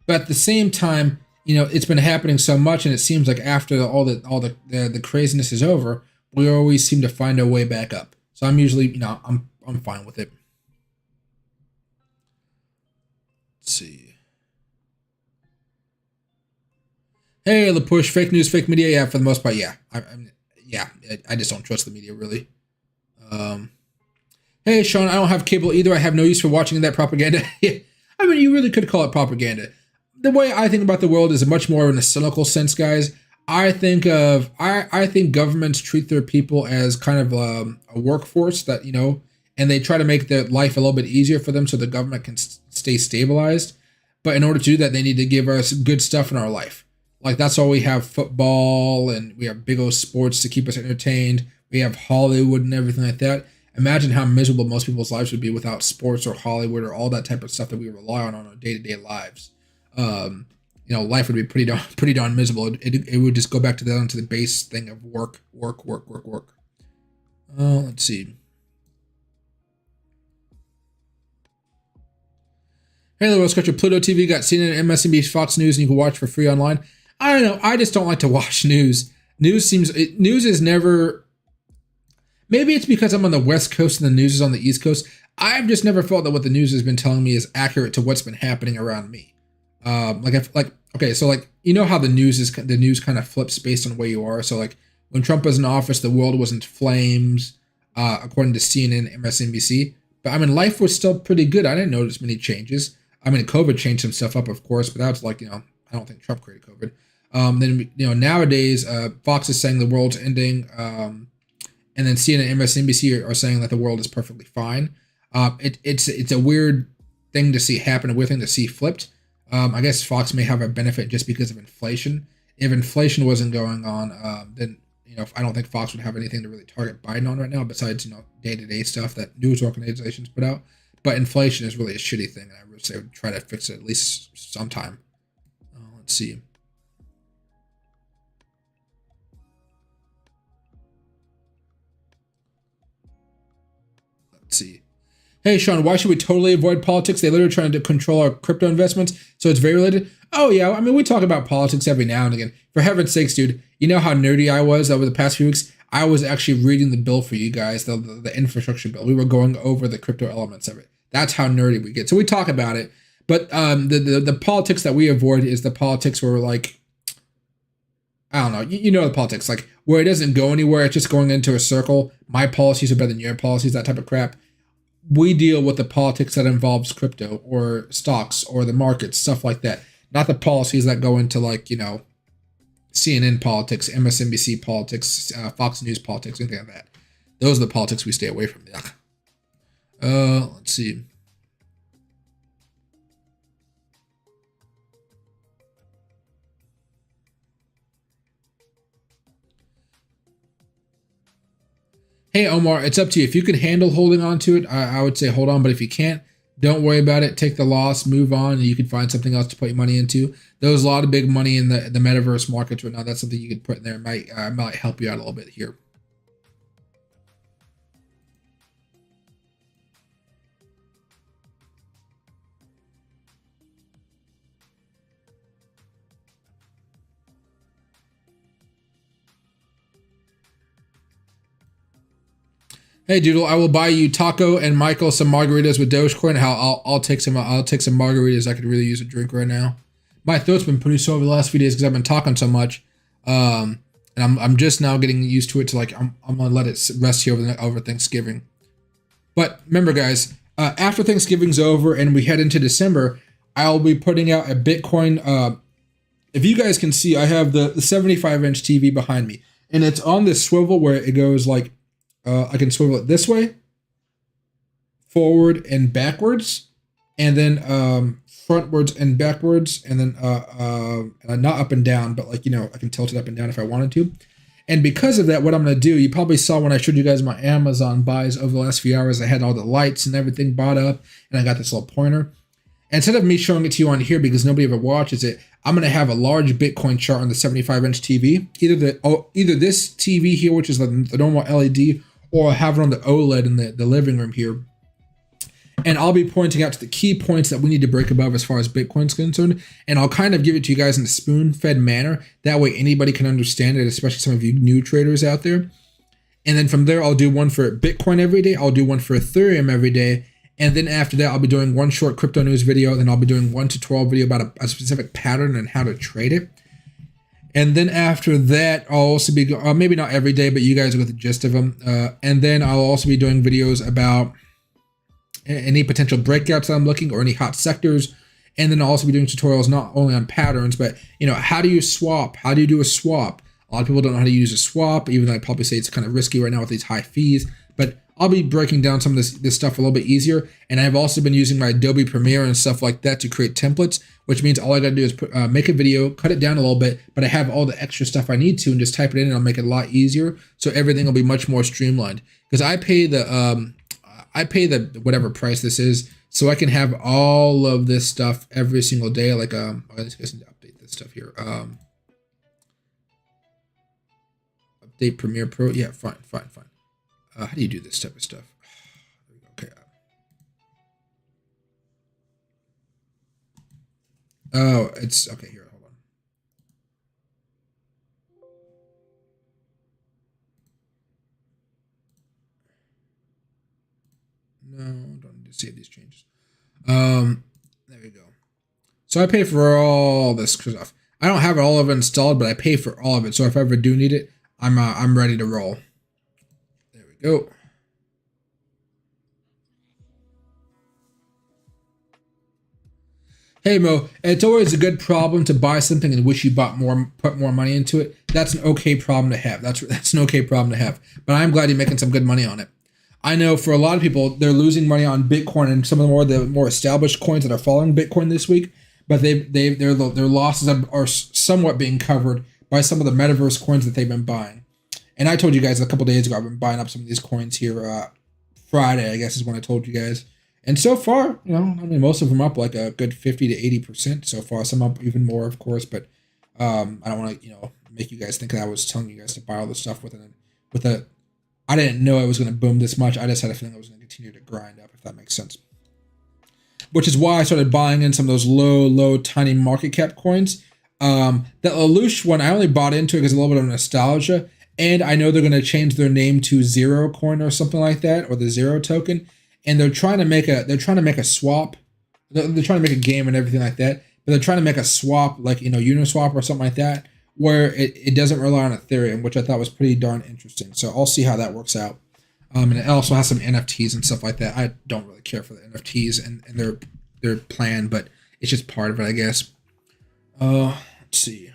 Speaker 1: But at the same time, it's been happening so much, and it seems like after all the craziness is over, we always seem to find our way back up. So I'm usually, I'm fine with it. Let's see. Hey, LaPush, fake news, fake media. Yeah, for the most part, yeah. I just don't trust the media, really. Hey, Sean, I don't have cable either. I have no use for watching that propaganda. I mean, you really could call it propaganda. The way I think about the world is much more in a cynical sense, guys. I think governments treat their people as kind of a workforce that, and they try to make their life a little bit easier for them so the government can stay stabilized. But in order to do that, they need to give us good stuff in our life. Like, that's why we have football and we have big old sports to keep us entertained. We have Hollywood and everything like that. Imagine how miserable most people's lives would be without sports or Hollywood or all that type of stuff that we rely on our day-to-day lives. Life would be pretty darn miserable. It would just go back to the base thing of work. Let's see. Hey, little Scratcher, Pluto TV got CNN, MSNBC, Fox News, and you can watch for free online. I don't know. I just don't like to watch news. News is never. Maybe it's because I'm on the West Coast and the news is on the East Coast. I've just never felt that what the news has been telling me is accurate to what's been happening around me. Okay, so you know how the news kind of flips based on where you are. So like when Trump was in office, the world was in flames, according to CNN, MSNBC. But I mean, life was still pretty good. I didn't notice many changes. I mean, COVID changed some stuff up, of course, but that's I don't think Trump created COVID. Then nowadays, Fox is saying the world's ending. And then CNN and MSNBC are saying that the world is perfectly fine. It's a weird thing to see happen, a weird thing to see flipped. I guess Fox may have a benefit just because of inflation. If inflation wasn't going on, then I don't think Fox would have anything to really target Biden on right now, besides day-to-day stuff that news organizations put out. But inflation is really a shitty thing, and I would say try to fix it at least sometime. Let's see. See. Hey, Sean, why should we totally avoid politics? They're literally trying to control our crypto investments, so it's very related. Oh, yeah, I mean, we talk about politics every now and again. For heaven's sakes, dude, you know how nerdy I was over the past few weeks? I was actually reading the bill for you guys, the infrastructure bill. We were going over the crypto elements of it. That's how nerdy we get. So we talk about it, but the politics that we avoid is the politics where I don't know, you know the politics, like where it doesn't go anywhere, it's just going into a circle. My policies are better than your policies, that type of crap. We deal with the politics that involves crypto or stocks or the markets, stuff like that. Not the policies that go into CNN politics, MSNBC politics, Fox News politics, anything like that. Those are the politics we stay away from. Let's see. Hey, Omar, it's up to you. If you can handle holding on to it, I would say hold on. But if you can't, don't worry about it. Take the loss, move on, and you can find something else to put your money into. There's a lot of big money in the Metaverse markets right now. That's something you could put in there. It might help you out a little bit here. Hey, Doodle, I will buy you Taco and Michael some margaritas with Dogecoin. I'll take some margaritas. I could really use a drink right now. My throat's been pretty sore over the last few days because I've been talking so much, and I'm just now getting used to it. To I'm gonna let it rest here over Thanksgiving. But remember, guys, after Thanksgiving's over and we head into December, I'll be putting out a Bitcoin. If you guys can see, I have the 75-inch TV behind me, and it's on this swivel where it goes I can swivel it this way, forward and backwards, and then frontwards and backwards, and then not up and down, but I can tilt it up and down if I wanted to. And because of that, what I'm going to do, you probably saw when I showed you guys my Amazon buys over the last few hours, I had all the lights and everything bought up, and I got this little pointer. And instead of me showing it to you on here because nobody ever watches it, I'm going to have a large Bitcoin chart on the 75-inch TV, either this TV here, which is the normal LED, or have it on the OLED in the living room here. and I'll be pointing out to the key points that we need to break above as far as Bitcoin's concerned, and I'll kind of give it to you guys in a spoon-fed manner. That way anybody can understand it, especially some of you new traders out there. And then from there, I'll do one for Bitcoin every day. I'll do one for Ethereum every day. And then after that, I'll be doing one short crypto news video. Then I'll be doing 1 to 12 video about a specific pattern and how to trade it. And then after that, I'll also be, maybe not every day, but you guys will get the gist of them. And then I'll also be doing videos about any potential breakouts that I'm looking or any hot sectors. And then I'll also be doing tutorials not only on patterns, but, you know, how do you swap? How do you do a swap? A lot of people don't know how to use a swap, even though I'd probably say it's kind of risky right now with these high fees. But I'll be breaking down some of this stuff a little bit easier. And I've also been using my Adobe Premiere and stuff like that to create templates, which means all I got to do is make a video, cut it down a little bit, but I have all the extra stuff I need to and just type it in and I'll make it a lot easier. So everything will be much more streamlined, because I pay the whatever price this is, so I can have all of this stuff every single day. Like, I guess I need to update this stuff here. Update Premiere Pro. Yeah, fine. How do you do this type of stuff? Okay. Oh, it's okay. Here, hold on. No, don't need to save these changes. There we go. So I pay for all this stuff. I don't have all of it installed, but I pay for all of it. So if I ever do need it, I'm ready to roll. There we go. Hey Mo, it's always a good problem to buy something and wish you put more money into it. That's an okay problem to have. That's an okay problem to have. But I'm glad you're making some good money on it. I know for a lot of people, they're losing money on Bitcoin and some of the more established coins that are following Bitcoin this week. But their losses are somewhat being covered by some of the Metaverse coins that they've been buying. And I told you guys a couple days ago, I've been buying up some of these coins here. Friday, I guess, is when I told you guys. And so far, you know, I mean, most of them up like a good 50 to 80% so far. Some up even more, of course. But I don't want to, you know, make you guys think that I was telling you guys to buy all this stuff with a. I didn't know it was going to boom this much. I just had a feeling it was going to continue to grind up, if that makes sense. Which is why I started buying in some of those low, tiny market cap coins. The Lelouch one, I only bought into it because a little bit of nostalgia. And I know they're going to change their name to Zero Coin or something like that, or the Zero token. And they're trying to make a swap. They're trying to make a game and everything like that. But they're trying to make a swap, like, you know, Uniswap or something like that, where it doesn't rely on Ethereum, which I thought was pretty darn interesting. So I'll see how that works out. And it also has some NFTs and stuff like that. I don't really care for the NFTs and their plan, but it's just part of it, I guess. Let's see.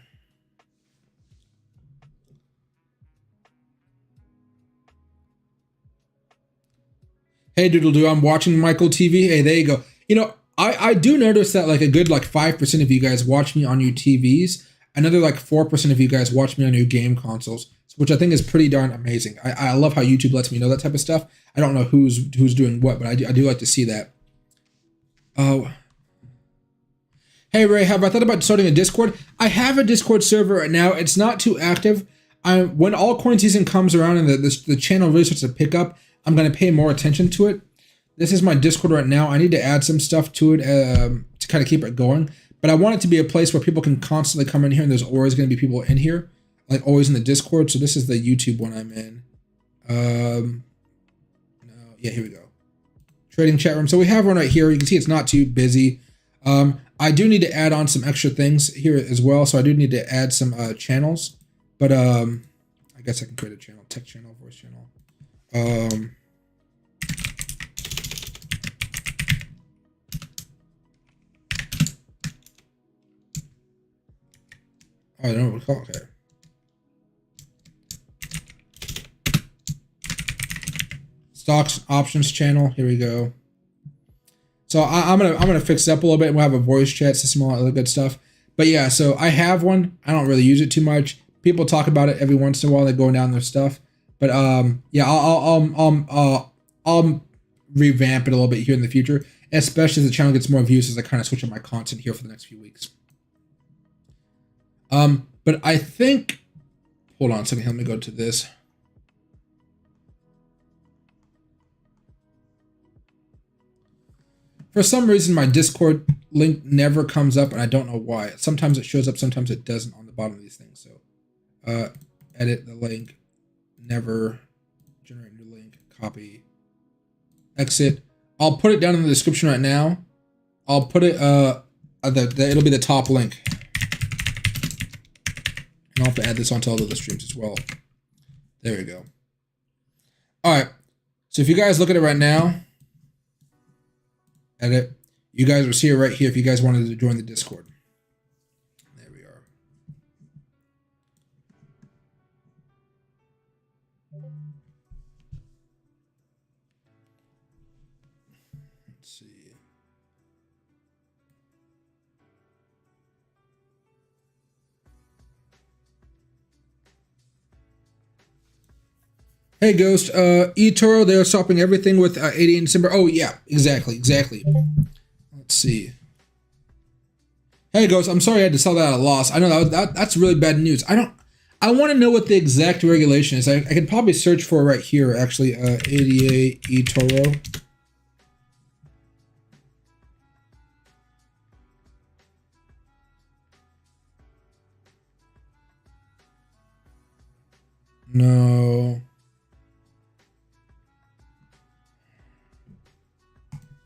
Speaker 1: Hey, Doodle-Doo, I'm watching Michael TV. Hey, there you go. You know, I do notice that like a good like 5% of you guys watch me on your TVs. Another like 4% of you guys watch me on your game consoles, which I think is pretty darn amazing. I love how YouTube lets me know that type of stuff. I don't know who's doing what, but I do like to see that. Oh. Hey, Ray, have I thought about starting a Discord? I have a Discord server right now. It's not too active. When altcoin season comes around and the channel really starts to pick up, I'm going to pay more attention to it. This is my Discord right now. I need to add some stuff to it to kind of keep it going. But I want it to be a place where people can constantly come in here and there's always going to be people in here, like always in the Discord. So this is the YouTube one I'm in. No, yeah, here we go. Trading chat room. So we have one right here. You can see it's not too busy. I do need to add on some extra things here as well. So I do need to add some channels. But I guess I can create a channel, tech channel, voice channel. I don't know what we call it. Okay. Stocks options channel. Here we go. So I'm gonna fix it up a little bit. And we'll have a voice chat system, all that other good stuff. But yeah, so I have one. I don't really use it too much. People talk about it every once in a while. They're going down their stuff. But yeah, I'll revamp it a little bit here in the future, especially as the channel gets more views as I kind of switch up my content here for the next few weeks. But I think, hold on a second, let me go to this. For some reason, my Discord link never comes up, and I don't know why. Sometimes it shows up, sometimes it doesn't on the bottom of these things. So, edit the link, never generate new link, copy, exit. I'll put it down in the description right now. I'll put it, it'll be the top link. And I'll have to add this onto all of the streams as well. There we go. All right. So if you guys look at it right now, edit, you guys will see it right here if you guys wanted to join the Discord. There we are. Let's see. Hey Ghost, eToro, they're stopping everything with 88 in December. Oh yeah, exactly. Let's see. Hey Ghost, I'm sorry I had to sell that at a loss. I know that's really bad news. I want to know what the exact regulation is. I could probably search for it right here actually. 88 eToro. No.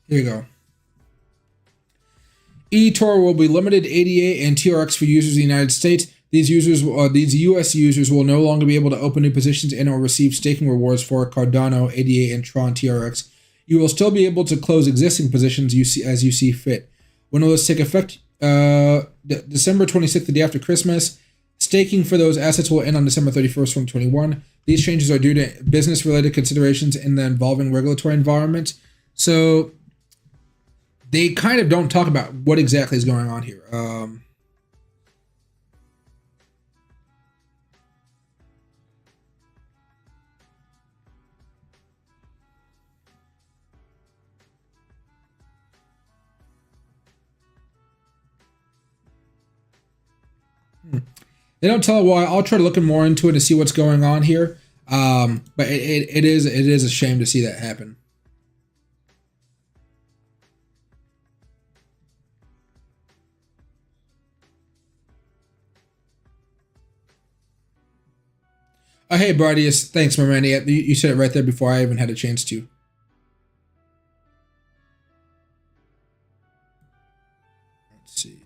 Speaker 1: Here you go. eToro will be limited to ADA and TRX for users in the United States. These US users will no longer be able to open new positions and or receive staking rewards for Cardano, ADA, and Tron TRX. You will still be able to close existing positions as you see fit. When will this take effect? December 26th, the day after Christmas. Staking for those assets will end on December 31st, 2021. These changes are due to business-related considerations in the evolving regulatory environment. So they kind of don't talk about what exactly is going on here. They don't tell why. I'll try to look more into it to see what's going on here. But it is a shame to see that happen. Hey, Bardius. Thanks, my man. You said it right there before I even had a chance to. Let's see.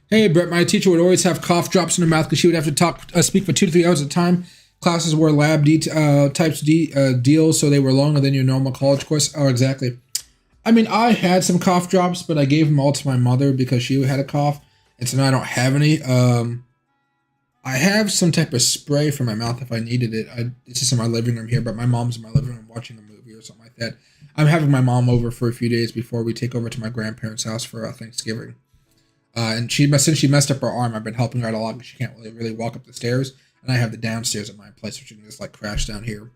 Speaker 1: Hey, Brett. My teacher would always have cough drops in her mouth because she would have to speak for 2 to 3 hours at a time. Classes were lab deals, so they were longer than your normal college course. Oh, exactly. I mean, I had some cough drops, but I gave them all to my mother because she had a cough. And so now I don't have any. I have some type of spray for my mouth if I needed it. It's just in my living room here, but my mom's in my living room watching a movie or something like that. I'm having my mom over for a few days before we take over to my grandparents' house for Thanksgiving. And since she messed up her arm, I've been helping her out a lot because she can't really walk up the stairs. And I have the downstairs at my place, so she can just like crash down here.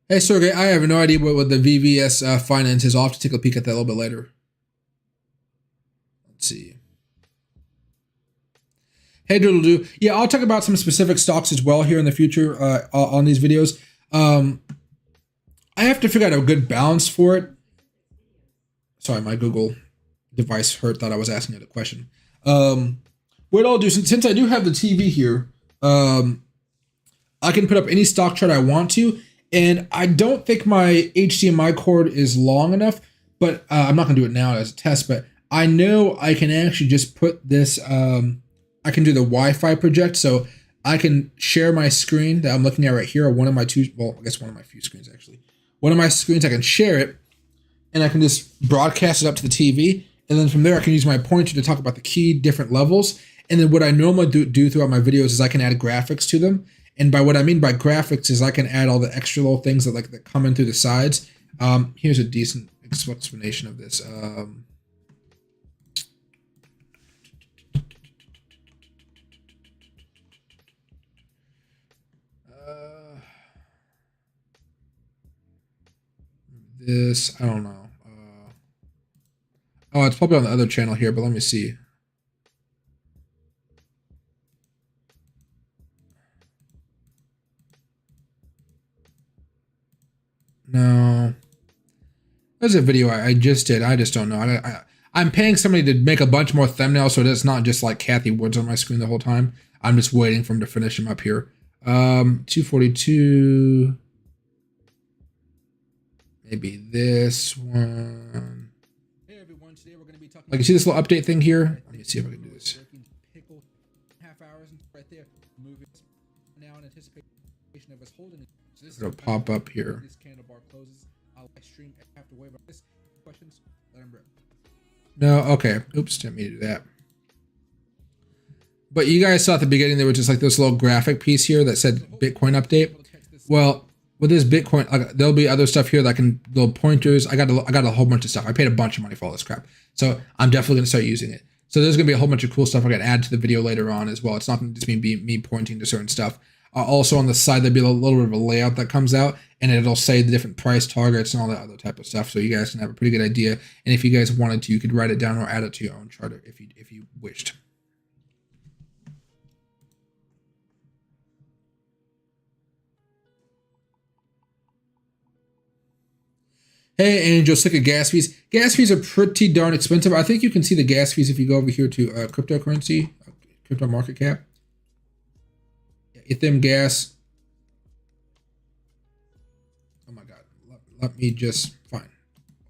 Speaker 1: Hey, Sergey, I have no idea what the VVS finance is. I'll have to take a peek at that a little bit later. Let's see. Hey, Doodle-Doo. Yeah, I'll talk about some specific stocks as well here in the future on these videos. I have to figure out a good balance for it. Sorry, my Google device thought I was asking it a question. What I'll do, since I do have the TV here, I can put up any stock chart I want to. And I don't think my HDMI cord is long enough, but I'm not going to do it now as a test, but I know I can actually just put this, I can do the Wi-Fi project, so I can share my screen that I'm looking at right here, or one of my few screens actually. One of my screens, I can share it, and I can just broadcast it up to the TV, and then from there I can use my pointer to talk about the key different levels, and then what I normally do throughout my videos is I can add graphics to them. And by what I mean by graphics is I can add all the extra little things that come in through the sides. Here's a decent explanation of this. This, I don't know. Oh, it's probably on the other channel here, but let me see. No. There's a video I just did. I just don't know. I'm paying somebody to make a bunch more thumbnails so it's not just like Kathy Woods on my screen the whole time. I'm just waiting for him to finish them up here. 242. Maybe this one. Hey everyone, today we're going to be talking. Like, you see this little update thing here? Let me see if I can do this. Pickle, half hours right there. Moving now in anticipation of us holding it. So this it'll pop up here. This candle bar closes. I'll stream after wave about this. Questions? Let him rip. No, okay. Oops, didn't mean to do that. But you guys saw at the beginning there was just like this little graphic piece here that said Bitcoin update. Well, with this Bitcoin, there'll be other stuff here that can little pointers. I got a whole bunch of stuff. I paid a bunch of money for all this crap, so I'm definitely gonna start using it. So there's gonna be a whole bunch of cool stuff I can add to the video later on as well. It's not just me pointing to certain stuff. Also on the side there'll be a little bit of a layout that comes out, and it'll say the different price targets and all that other type of stuff, so you guys can have a pretty good idea. And if you guys wanted to, you could write it down or add it to your own chart if you wished. Hey, Angel, sick of gas fees. Gas fees are pretty darn expensive. I think you can see the gas fees if you go over here to cryptocurrency, crypto market cap. Ethereum gas. Oh my God. Let me just fine.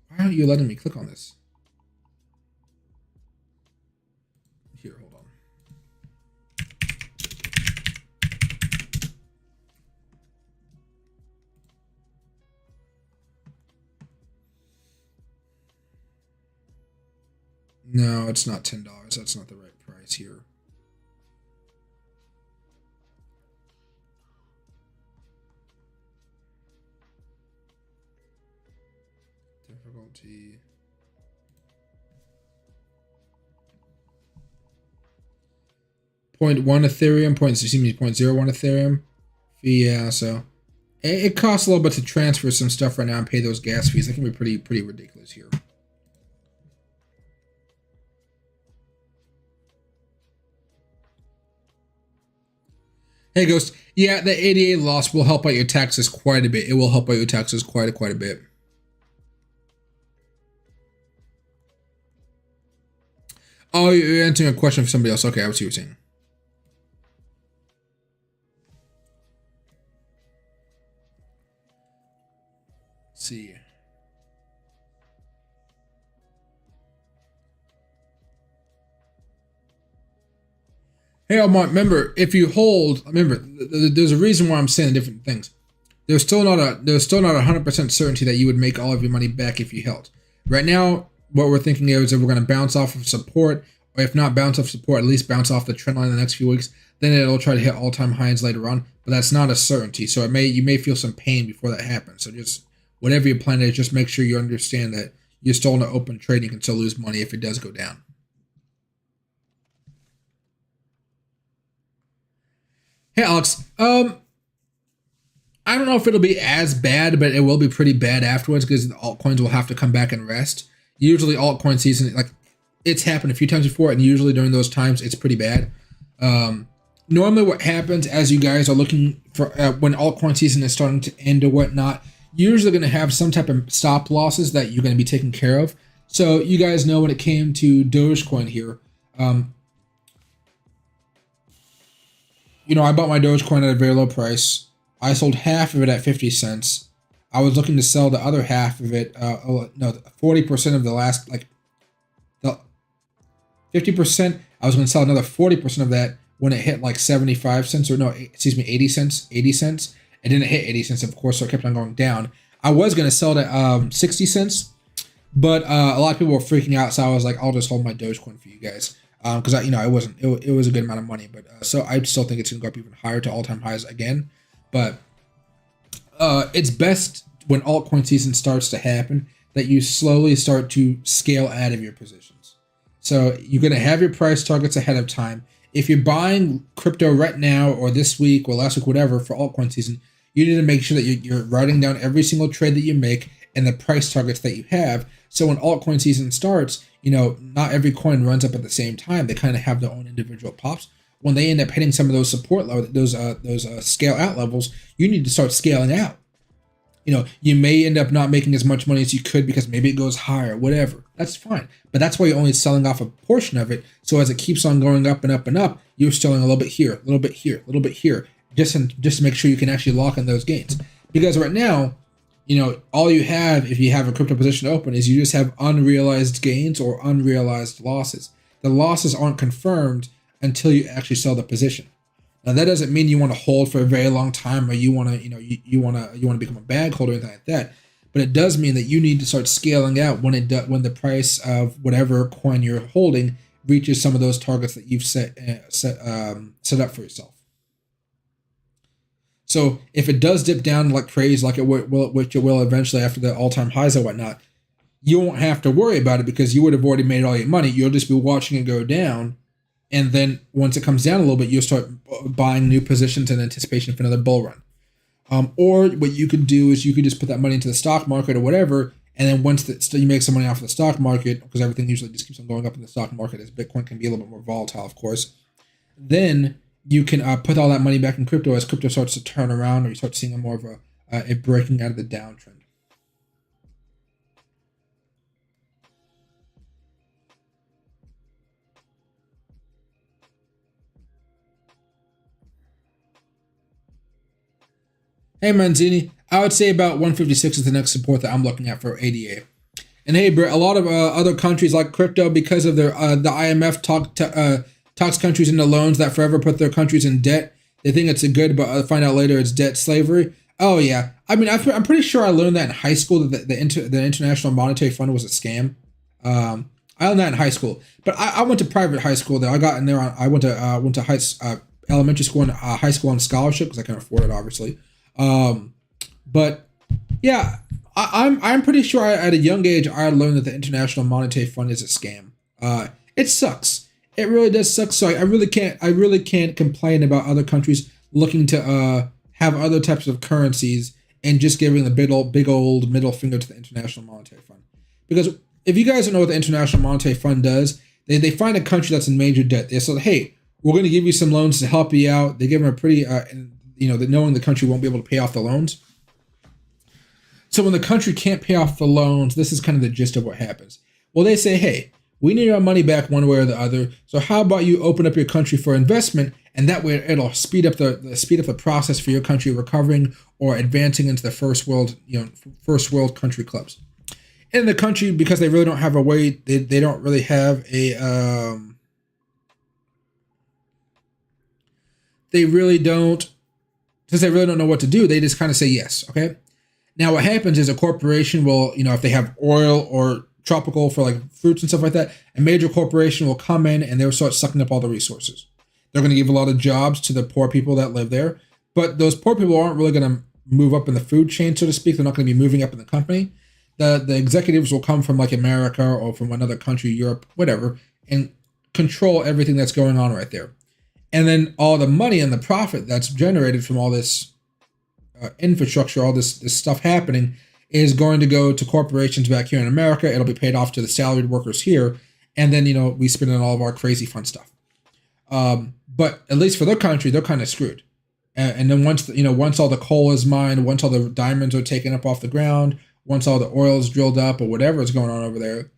Speaker 1: Why aren't you letting me click on this? Here, hold on. No, it's not $10. That's not the right price here. Difficulty. .1 Ethereum, 0.01 Ethereum. Yeah, so it costs a little bit to transfer some stuff right now and pay those gas fees. That can be pretty ridiculous here. Hey, Ghost. Yeah, the ADA loss will help out your taxes quite a bit. It will help out your taxes quite a bit. Oh, you're answering a question for somebody else. Okay, I see what you're saying. Let's see. Hey, remember, if you hold, remember, there's a reason why I'm saying different things. There's still not a 100% certainty that you would make all of your money back if you held. Right now, what we're thinking is that we're going to bounce off of support, or if not bounce off support, at least bounce off the trend line in the next few weeks. Then it'll try to hit all-time highs later on, but that's not a certainty. So you may feel some pain before that happens. So just whatever your plan is, just make sure you understand that you're still in an open trade. You can still lose money if it does go down. Hey, Alex. I don't know if it'll be as bad, but it will be pretty bad afterwards because the altcoins will have to come back and rest. Usually altcoin season, like, it's happened a few times before, and usually during those times, it's pretty bad. Normally what happens as you guys are looking for, when altcoin season is starting to end or whatnot, you're usually going to have some type of stop losses that you're going to be taking care of. So you guys know when it came to Dogecoin here, I bought my Dogecoin at a very low price. I sold half of it at 50 cents. I was looking to sell the other half of it. 40% of the last, the 50%. I was going to sell another 40% of that when it hit like 75 cents, or no, excuse me, 80 cents. 80 cents. It didn't hit 80 cents, of course, so it kept on going down. I was going to sell it at 60 cents, but a lot of people were freaking out, so I was like, I'll just hold my Dogecoin for you guys. Because it was a good amount of money, but so I still think it's gonna go up even higher to all-time highs again. But it's best when altcoin season starts to happen that you slowly start to scale out of your positions. So you're gonna have your price targets ahead of time. If you're buying crypto right now or this week or last week, whatever, for altcoin season, you need to make sure that you're writing down every single trade that you make and the price targets that you have. So when altcoin season starts, not every coin runs up at the same time. They kind of have their own individual pops. When they end up hitting some of those support levels, those scale out levels, you need to start scaling out. You may end up not making as much money as you could because maybe it goes higher, whatever. That's fine. But that's why you're only selling off a portion of it. So as it keeps on going up and up and up, you're selling a little bit here, a little bit here, a little bit here, just to make sure you can actually lock in those gains. Because right now, all you have, if you have a crypto position open, is you just have unrealized gains or unrealized losses. The losses aren't confirmed until you actually sell the position. Now that doesn't mean you want to hold for a very long time, or you want to, you want to become a bag holder or anything like that. But it does mean that you need to start scaling out when the price of whatever coin you're holding reaches some of those targets that you've set up for yourself. So if it does dip down like crazy, like which it will eventually after the all-time highs and whatnot, you won't have to worry about it because you would have already made all your money. You'll just be watching it go down. And then once it comes down a little bit, you'll start buying new positions in anticipation for another bull run. Or what you could do is you could just put that money into the stock market or whatever. And then once you make some money off of the stock market, because everything usually just keeps on going up in the stock market as Bitcoin can be a little bit more volatile, of course, then you can put all that money back in crypto as crypto starts to turn around, or you start seeing more of a breaking out of the downtrend. Hey Manzini, I would say about 156 is the next support that I'm looking at for ADA. And hey, Britt, a lot of other countries like crypto, because of their the IMF talks countries into loans that forever put their countries in debt. They think it's a good, but find out later it's debt slavery. Oh yeah, I mean I'm pretty sure I learned that in high school that the International Monetary Fund was a scam. I learned that in high school, but I went to private high school though. I got in there. I went to elementary school and high school on scholarship because I can afford it, obviously. But yeah, I'm pretty sure at a young age I learned that the International Monetary Fund is a scam. It sucks. It really does suck. So I really can't complain about other countries looking to have other types of currencies and just giving the big old middle finger to the International Monetary Fund. Because if you guys don't know what the International Monetary Fund does, they find a country that's in major debt. They say, hey, we're going to give you some loans to help you out. They give them a pretty, knowing the country won't be able to pay off the loans. So when the country can't pay off the loans, this is kind of the gist of what happens. Well, they say, hey, we need our money back one way or the other. So how about you open up your country for investment, and that way it'll speed up the process for your country recovering or advancing into the first world country clubs. In the country, because they really don't have a way, they don't really have a since they really don't know what to do, they just kind of say yes. Okay. Now what happens is a corporation will, if they have oil or tropical for like fruits and stuff like that, a major corporation will come in and they'll start sucking up all the resources. They're going to give a lot of jobs to the poor people that live there, but those poor people aren't really going to move up in the food chain, so to speak. They're not going to be moving up in the company. The executives will come from like America or from another country, Europe, whatever, and control everything that's going on right there. And then all the money and the profit that's generated from all this infrastructure, all this stuff happening, is going to go to corporations back here in America. It'll be paid off to the salaried workers here. And then, we spend on all of our crazy fun stuff. But at least for their country, they're kind of screwed. And then once all the coal is mined, once all the diamonds are taken up off the ground, once all the oil is drilled up or whatever is going on over there,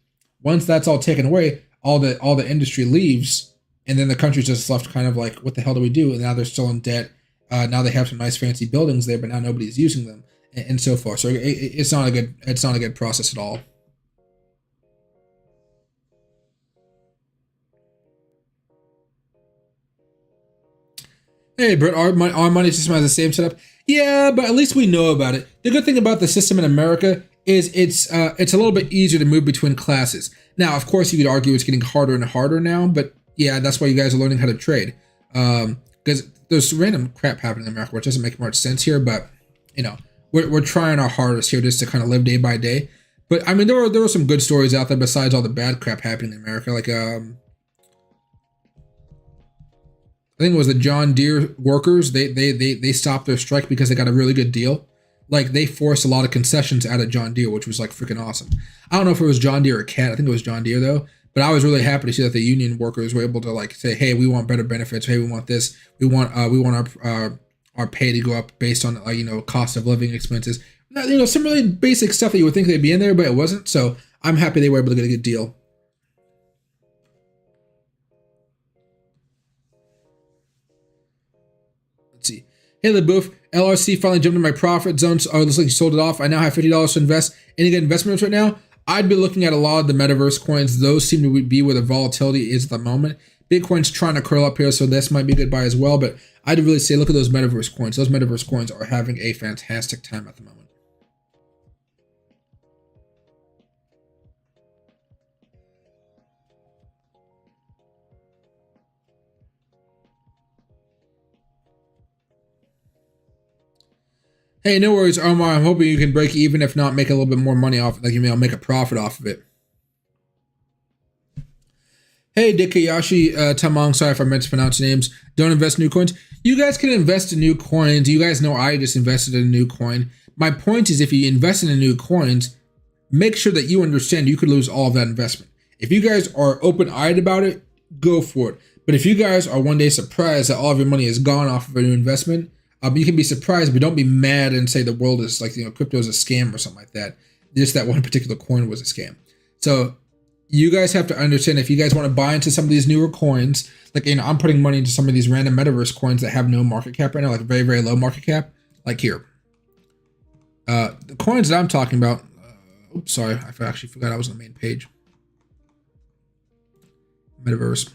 Speaker 1: once that's all taken away, all the industry leaves, and then the country's just left kind of like, what the hell do we do? And now they're still in debt. Now they have some nice fancy buildings there, but now nobody's using them, and so forth. So it's not a good process at all. Hey, Britt, our money system has the same setup. Yeah, but at least we know about it. The good thing about the system in America is it's a little bit easier to move between classes. Now, of course, you could argue it's getting harder and harder now, but yeah, that's why you guys are learning how to trade. Because there's random crap happening in America, which doesn't make much sense here, but we're trying our hardest here just to kind of live day by day. But I mean, there were some good stories out there besides all the bad crap happening in America. Like I think it was the John Deere workers. They stopped their strike because they got a really good deal. Like they forced a lot of concessions out of John Deere, which was like freaking awesome. I don't know if it was John Deere or Cat. I think it was John Deere though. But I was really happy to see that the union workers were able to like say, hey, we want better benefits. Hey, we want this. We want our pay to go up based on cost of living expenses. And You know, some really basic stuff that you would think they'd be in there, but it wasn't. So I'm happy they were able to get a good deal. Let's see. Hey, LeBouf, LRC finally jumped in my profit zone. So, looks like you sold it off. I now have $50 to invest. Any good investments right now? I'd be looking at a lot of the Metaverse coins. Those seem to be where the volatility is at the moment. Bitcoin's trying to curl up here, so this might be a good buy as well. But I'd really say look at those Metaverse coins. Those Metaverse coins are having a fantastic time at the moment. Hey, no worries, Omar. I'm hoping you can break even. If not, make a little bit more money off it. Like, you know, make a profit off of it. Hey, Dikayashi Tamang. Sorry if I meant to pronounce names. Don't invest in new coins. You guys can invest in new coins. You guys know I just invested in a new coin. My point is, if you invest in new coins, make sure that you understand you could lose all of that investment. If you guys are open-eyed about it, go for it. But if you guys are one day surprised that all of your money is gone off of a new investment, you can be surprised, but don't be mad and say the world is like, you know, crypto is a scam or something like that. Just that one particular coin was a scam. So you guys have to understand, if you guys want to buy into some of these newer coins, like, you know, I'm putting money into some of these random Metaverse coins that have no market cap right now, like very, very low market cap, like here. The coins that I'm talking about, oops, sorry, I actually forgot I was on the main page. Metaverse.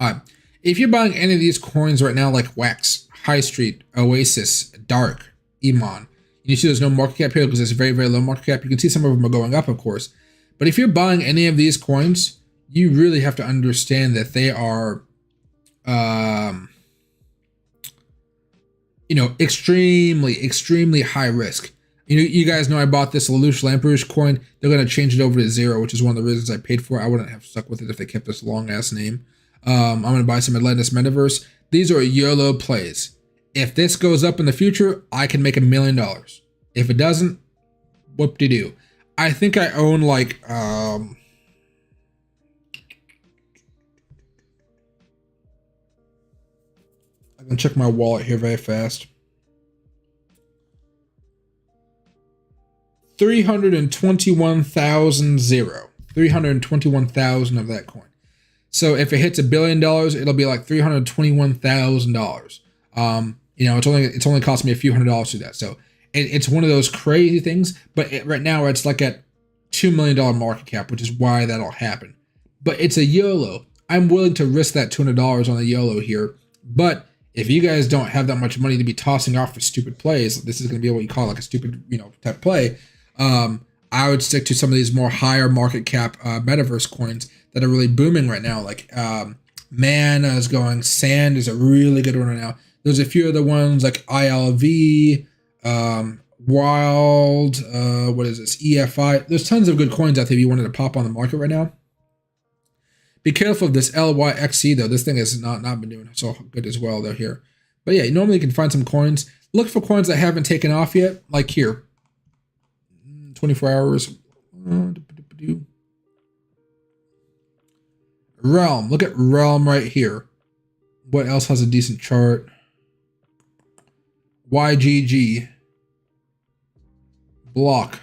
Speaker 1: All right. If you're buying any of these coins right now, like Wax, High Street, Oasis, Dark, Iman, you see there's no market cap here because it's very, very low market cap. You can see some of them are going up, of course. But if you're buying any of these coins, you really have to understand that they are, you know, extremely, extremely high risk. You know, you guys know I bought this Lelouch Lamperouche coin. They're going to change it over to 0, which is one of the reasons I paid for it. I wouldn't have stuck with it if they kept this long-ass name. I'm going to buy some Atlantis Metaverse. These are YOLO plays. If this goes up in the future, I can make $1 million. If it doesn't, whoop-de-doo. I think I own like, I can check my wallet here very fast. 321,000 321,000 of that coin. So if it hits $1 billion, it'll be like $321,000. You know, it's only cost me a few $100s to do that. So it's one of those crazy things. But right now it's like at $2 million market cap, which is why that'll happen. But it's a YOLO. I'm willing to risk that $200 on a YOLO here. But if you guys don't have that much money to be tossing off for stupid plays, this is going to be what you call like a stupid, you know, type play. I would stick to some of these more higher market cap Metaverse coins that are really booming right now. Like Mana is going, Sand is a really good one right now. There's a few other ones like ILV, Wild, what is this, EFI. There's tons of good coins out there if you wanted to pop on the market right now. Be careful of this LYXC though. This thing has not been doing so good as well though here. But yeah, normally you can find some coins. Look for coins that haven't taken off yet, like here. 24 hours. Realm. Look at Realm right here. What else has a decent chart? YGG. Block.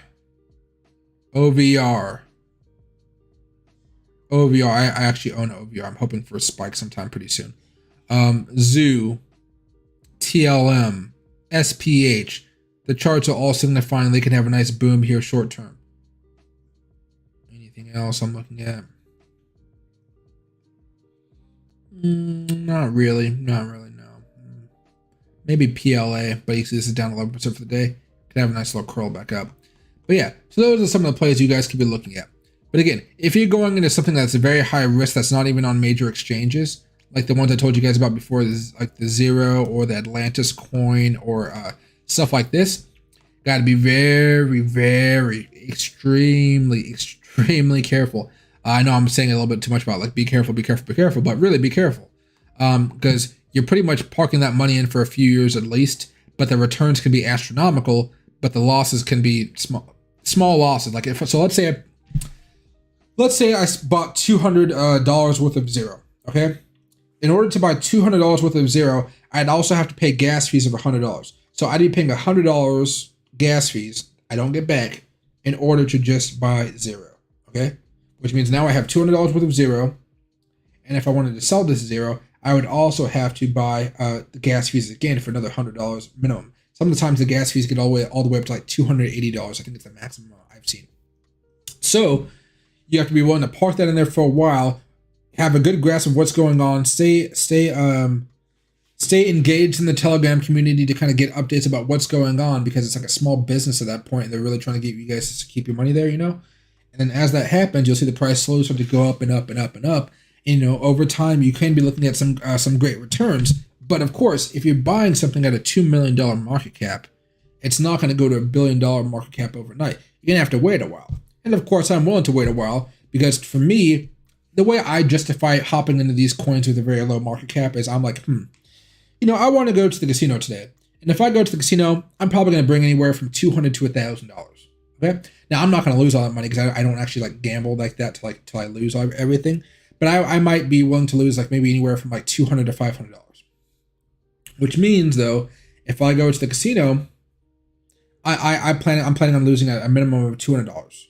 Speaker 1: OVR. OVR. I actually own OVR. I'm hoping for a spike sometime pretty soon. Zoo. TLM. SPH. The charts are all signifying they can have a nice boom here short term. Anything else I'm looking at? Not really, no. Maybe PLA, but you see this is down 11% for the day. Could have a nice little curl back up. But yeah, so those are some of the plays you guys could be looking at. But again, if you're going into something that's a very high risk, that's not even on major exchanges, like the ones I told you guys about before, like the Zero or the Atlantis coin or stuff like this, got to be very, very, extremely careful. I know I'm saying a little bit too much about like be careful, but really be careful, because you're pretty much parking that money in for a few years at least, but the returns can be astronomical, but the losses can be small losses. Like let's say I bought $200 worth of Zero. Okay, in order to buy $200 worth of Zero, I'd also have to pay gas fees of $100. So I'd be paying $100 gas fees I don't get back in order to just buy zero. Okay, which means now I have $200 worth of zero, and if I wanted to sell this zero, I would also have to buy the gas fees again for another $100 minimum. Sometimes the gas fees get all the way up to like $280. I think it's the maximum I've seen. So you have to be willing to park that in there for a while, have a good grasp of what's going on, stay engaged in the Telegram community to kind of get updates about what's going on, because it's like a small business at that point, and they're really trying to get you guys to keep your money there, you know. And then as that happens, you'll see the price slowly start to go up and up and up and up. And, you know, over time, you can be looking at some great returns. But of course, if you're buying something at a $2 million market cap, it's not going to go to $1 billion market cap overnight. You're going to have to wait a while. And of course, I'm willing to wait a while, because for me, the way I justify hopping into these coins with a very low market cap is I'm like, you know, I want to go to the casino today. And if I go to the casino, I'm probably going to bring anywhere from $200 to $1,000. Okay. Now, I'm not going to lose all that money, because I don't actually like gamble like that till I lose everything. But I might be willing to lose like maybe anywhere from like $200 to $500. Which means, though, if I go to the casino, I'm planning on losing a minimum of $200.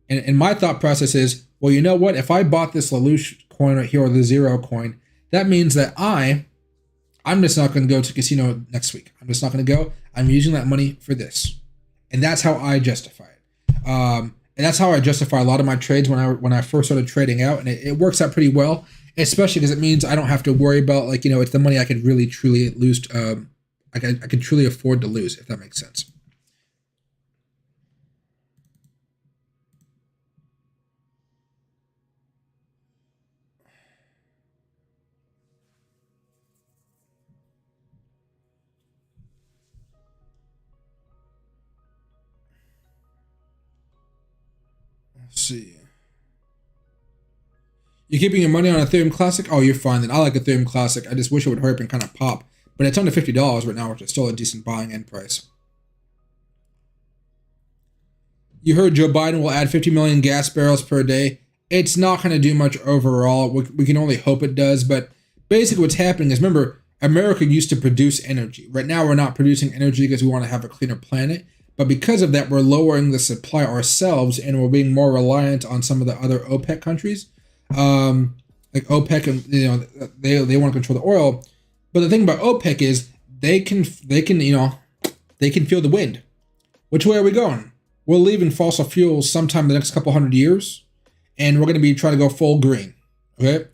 Speaker 1: And my thought process is, well, you know what? If I bought this Lelouch coin right here, or the Zero coin, that means that I'm just not going to go to the casino next week. I'm just not going to go. I'm using that money for this. And that's how I justify it. And that's how I justify a lot of my trades when I first started trading out. And it works out pretty well, especially because it means I don't have to worry about, like, you know, it's the money I could really, truly lose. I could truly afford to lose, if that makes sense. Let's see. You're keeping your money on Ethereum Classic? Oh, you're fine then. I like Ethereum Classic. I just wish it would hurry up and kind of pop. But it's under $50 right now, which is still a decent buying end price. You heard Joe Biden will add 50 million gas barrels per day. It's not going to do much overall. We can only hope it does. But basically what's happening is, remember, America used to produce energy. Right now we're not producing energy because we want to have a cleaner planet. But because of that, we're lowering the supply ourselves, and we're being more reliant on some of the other OPEC countries. Like OPEC, and you know, they want to control the oil. But the thing about OPEC is they can feel the wind. Which way are we going? We're leaving fossil fuels sometime in the next couple hundred years, and we're going to be trying to go full green. Okay.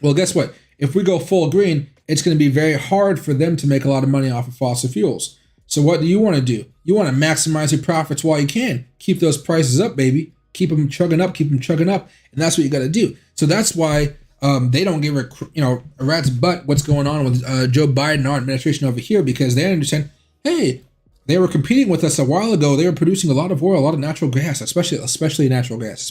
Speaker 1: Well, guess what? If we go full green, it's going to be very hard for them to make a lot of money off of fossil fuels. So what do you want to do? You want to maximize your profits while you can. Keep those prices up, baby. Keep them chugging up, and that's what you got to do. So that's why they don't give a rat's butt what's going on with Joe Biden and our administration over here, because they understand, hey, they were competing with us a while ago. They were producing a lot of oil, a lot of natural gas, especially natural gas.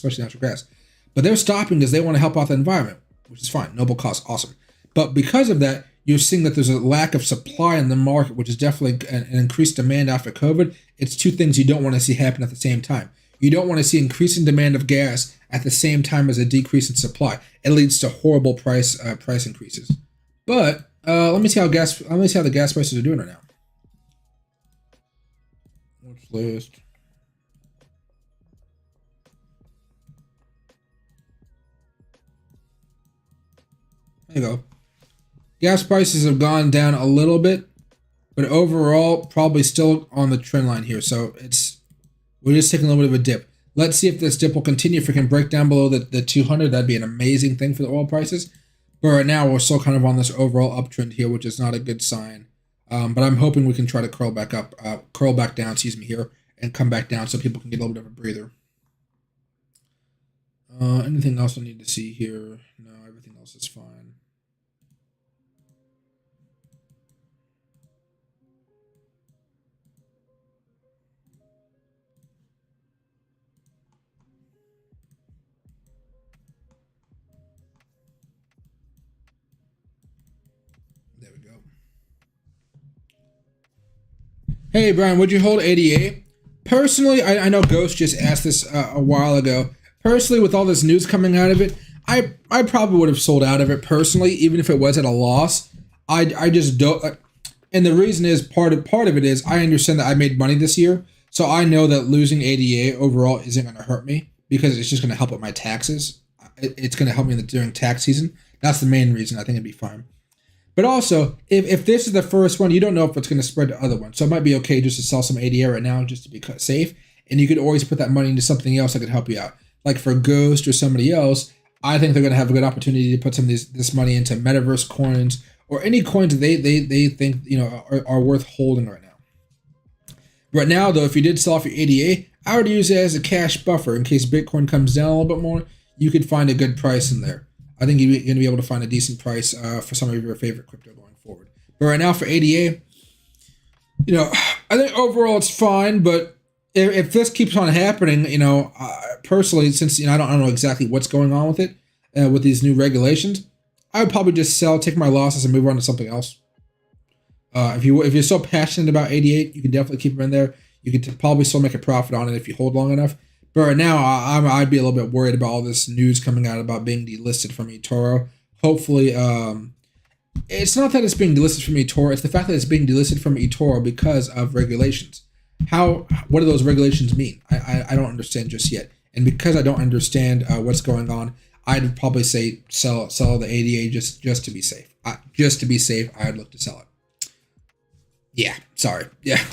Speaker 1: But they're stopping because they want to help out the environment, which is fine. Noble cause, awesome. But because of that, you're seeing that there's a lack of supply in the market, which is definitely an increased demand after COVID. It's two things you don't want to see happen at the same time. You don't want to see increasing demand of gas at the same time as a decrease in supply. It leads to horrible price increases. But let me see how the gas prices are doing right now. Watch list. There you go. Gas prices have gone down a little bit, but overall probably still on the trend line here. So we're just taking a little bit of a dip. Let's see if this dip will continue. If we can break down below the 200, that'd be an amazing thing for the oil prices. But right now we're still kind of on this overall uptrend here, which is not a good sign. But I'm hoping we can try to curl back down, here, and come back down so people can get a little bit of a breather. Anything else I need to see here? No, everything else is fine. There we go. Hey, Brian, would you hold 88? Personally, I know Ghost just asked this a while ago. Personally, with all this news coming out of it, I probably would have sold out of it personally, even if it was at a loss. I just don't. And the reason is part of it is I understand that I made money this year, so I know that losing ADA overall isn't going to hurt me because it's just going to help with my taxes. It's going to help me during tax season. That's the main reason. I think it'd be fine. But also, if this is the first one, you don't know if it's going to spread to other ones. So it might be okay just to sell some ADA right now just to be safe. And you could always put that money into something else that could help you out. Like for Ghost or somebody else, I think they're going to have a good opportunity to put some of this money into Metaverse coins or any coins that they think are worth holding right now. Right now, though, if you did sell off your ADA, I would use it as a cash buffer in case Bitcoin comes down a little bit more. You could find a good price in there. I think you're going to be able to find a decent price for some of your favorite crypto going forward. But right now for ADA, I think overall it's fine. But if this keeps on happening, personally, since I don't know exactly what's going on with it, with these new regulations, I would probably just sell, take my losses, and move on to something else. If you're so passionate about 88, you can definitely keep them in there. You could probably still make a profit on it if you hold long enough. But right now, I'd be a little bit worried about all this news coming out about being delisted from eToro. Hopefully, it's not that it's being delisted from eToro. It's the fact that it's being delisted from eToro because of regulations. What do those regulations mean? I don't understand just yet. And because I don't understand what's going on, I'd probably say sell the ADA just to be safe. Just to be safe, I'd look to sell it. Yeah, sorry. Yeah,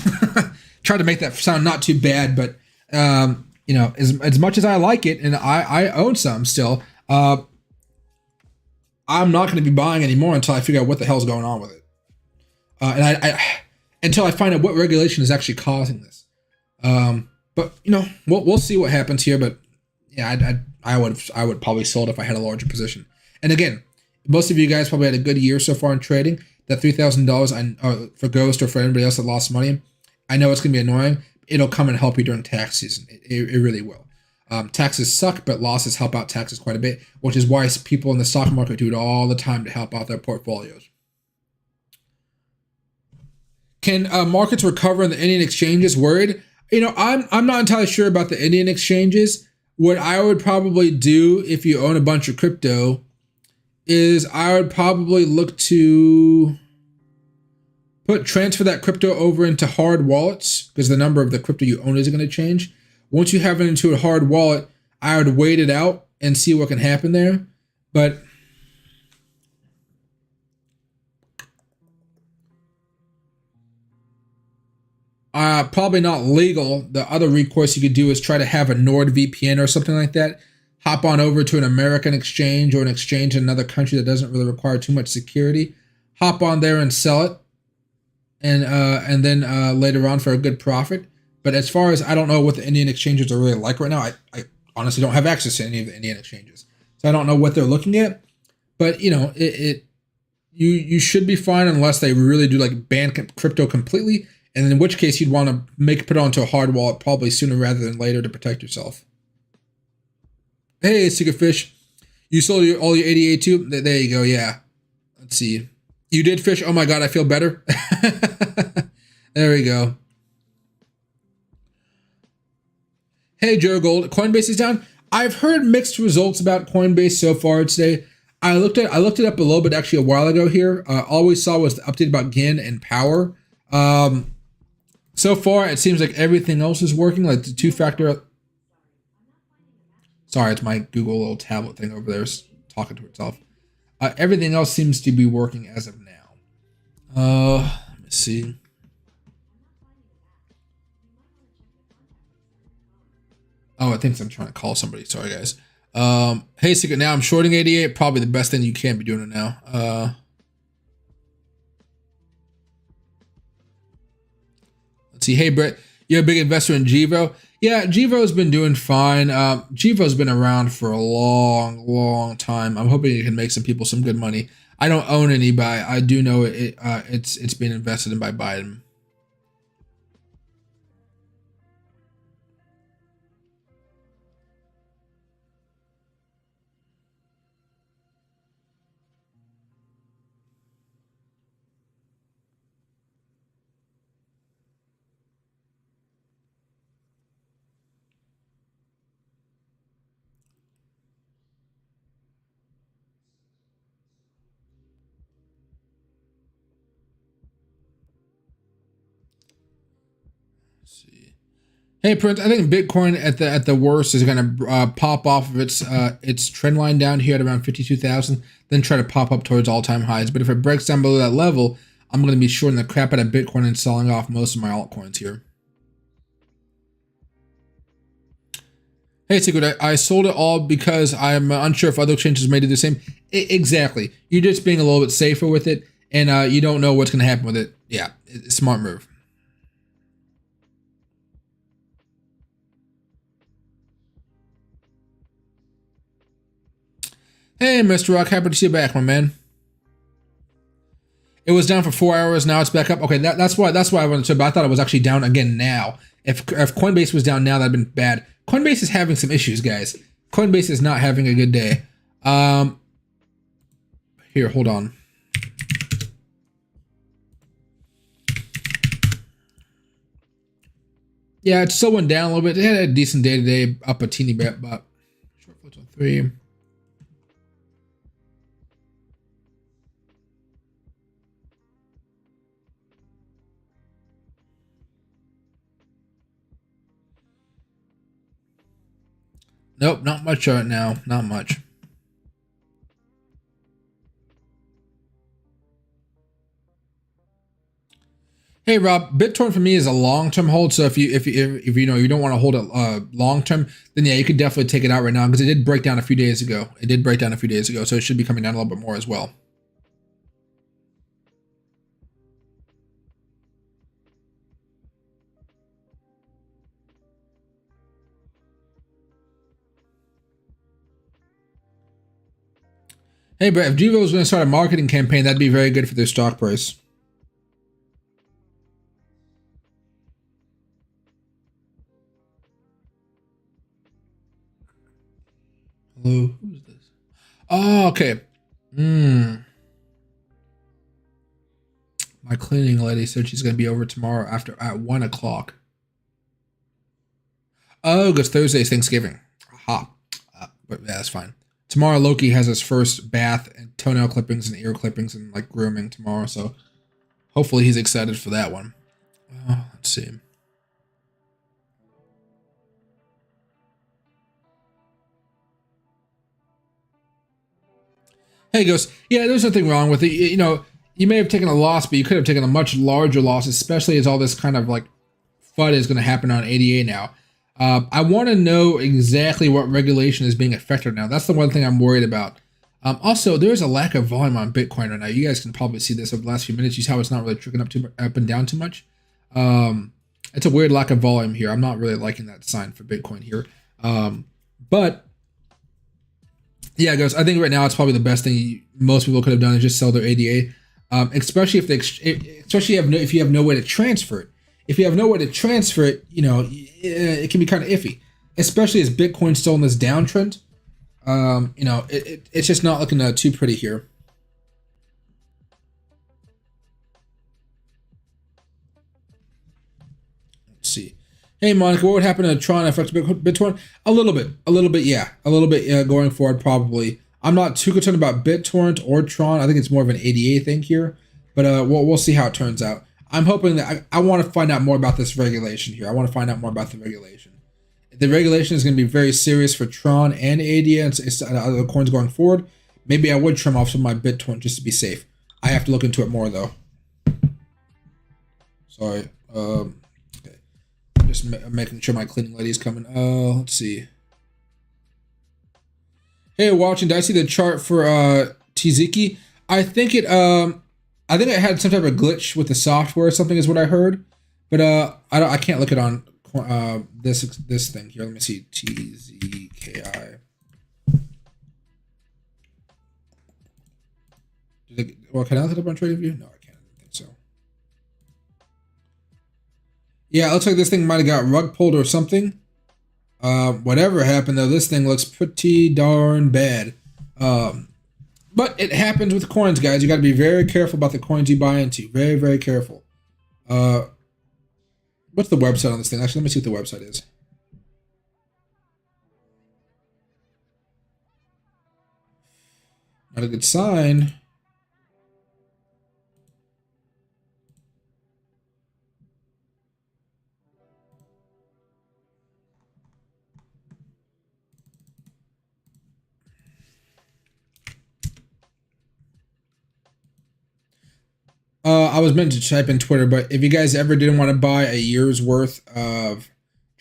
Speaker 1: try to make that sound not too bad, but as much as I like it, and I own some still, I'm not going to be buying anymore until I figure out what the hell's going on with it, and I until I find out what regulation is actually causing this. But we'll see what happens here. But yeah, I would probably sell it if I had a larger position. And again, most of you guys probably had a good year so far in trading. That $3,000 for Ghost or for anybody else that lost money, I know it's going to be annoying. It'll come and help you during tax season. It really will. Taxes suck, but losses help out taxes quite a bit, which is why people in the stock market do it all the time to help out their portfolios. Can markets recover in the Indian exchanges? Worried? I'm not entirely sure about the Indian exchanges. What I would probably do if you own a bunch of crypto is I would probably look to transfer that crypto over into hard wallets because the number of the crypto you own isn't going to change. Once you have it into a hard wallet, I would wait it out and see what can happen there. But probably not legal. The other recourse you could do is try to have a NordVPN or something like that. Hop on over to an American exchange or an exchange in another country that doesn't really require too much security. Hop on there and sell it, and then later on for a good profit. But as far as I don't know what the Indian exchanges are really like right now, I honestly don't have access to any of the Indian exchanges, so I don't know what they're looking at. But you should be fine unless they really do like ban crypto completely, and in which case you'd want to put it onto a hard wallet probably sooner rather than later to protect yourself. Hey, Secret Fish, you sold all your 88 too? There you go. Yeah. Let's see. You did, Fish? Oh my God, I feel better. There we go. Hey, Joe Gold, Coinbase is down. I've heard mixed results about Coinbase so far today. I looked it up a little bit actually a while ago here. All we saw was the update about GIN and Power. So far, it seems like everything else is working, like the two-factor. Sorry, it's my Google little tablet thing over there talking to itself. Everything else seems to be working as of now. Let me see. Oh, I think I'm trying to call somebody. Sorry, guys. Hey, Secret, now I'm shorting 88. Probably the best thing you can be doing it now. Let's see. Hey, Brett, you're a big investor in Gevo. Yeah, Gevo's been doing fine. Gevo's been around for a long, long time. I'm hoping it can make some people some good money. I don't own any, but I do know it's been invested in by Biden. Hey Prince, I think Bitcoin at the worst is going to pop off of its trend line down here at around 52,000, then try to pop up towards all-time highs. But if it breaks down below that level, I'm going to be shorting the crap out of Bitcoin and selling off most of my altcoins here. Hey Secret, I sold it all because I'm unsure if other exchanges may do the same. Exactly. You're just being a little bit safer with it, and you don't know what's going to happen with it. Yeah, it's a smart move. Hey, Mr. Rock, happy to see you back, my man. It was down for 4 hours. Now it's back up. Okay, that's why I wanted to. But I thought it was actually down again now. If Coinbase was down now, that'd been bad. Coinbase is having some issues, guys. Coinbase is not having a good day. Here, hold on. Yeah, it still went down a little bit. It had a decent day today, up a teeny bit, but short flips on 3. Nope, not much right now. Not much. Hey Rob, BitTorrent for me is a long-term hold. So if you know you don't want to hold it long-term, then yeah, you could definitely take it out right now because it did break down a few days ago. So it should be coming down a little bit more as well. Hey, but if Jivo was going to start a marketing campaign, that'd be very good for their stock price. Hello, who's this? Oh, okay. My cleaning lady said she's going to be over tomorrow at 1 o'clock. Oh, because Thursday's Thanksgiving. Aha. But yeah, that's fine. Tomorrow, Loki has his first bath and toenail clippings and ear clippings and like grooming tomorrow. So hopefully he's excited for that one. Let's see. Hey, Ghost. Yeah, there's nothing wrong with it. You know, you may have taken a loss, but you could have taken a much larger loss, especially as all this kind of like FUD is going to happen on ADA now. I want to know exactly what regulation is being affected now. That's the one thing I'm worried about. Also, there is a lack of volume on Bitcoin right now. You guys can probably see this over the last few minutes. You see how it's not really tricking up and down too much. It's a weird lack of volume here. I'm not really liking that sign for Bitcoin here. But yeah, guys, I think right now it's probably the best thing most people could have done is just sell their ADA, especially if you have no way to transfer it. If you have no way to transfer it, you know, it can be kind of iffy, especially as Bitcoin's still in this downtrend. You know, it's just not looking too pretty here. Let's see. Hey, Monica, what would happen to Tron affect BitTorrent? A little bit, yeah. Going forward, probably. I'm not too concerned about BitTorrent or Tron. I think it's more of an ADA thing here, but we'll see how it turns out. I'm hoping that I want to find out more about this regulation here. I want to find out more about the regulation. If the regulation is going to be very serious for Tron and ADA and other coins going forward, maybe I would trim off some of my BitTorrent just to be safe. I have to look into it more though. Sorry. Okay. Just making sure my cleaning lady is coming. Let's see. Hey, watching. Did I see the chart for ZEC? I think it had some type of glitch with the software or something is what I heard, but I can't look it on this thing here. Let me see. TZKI. Can I look it up on TradingView? No, I can't. I don't think so. Yeah, it looks like this thing might have got rug pulled or something. Whatever happened though, this thing looks pretty darn bad. But it happens with coins, guys. You got to be very careful about the coins you buy into. Very, very careful. What's the website on this thing? Actually, let me see what the website is. Not a good sign. I was meant to type in Twitter, but if you guys ever didn't want to buy a year's worth of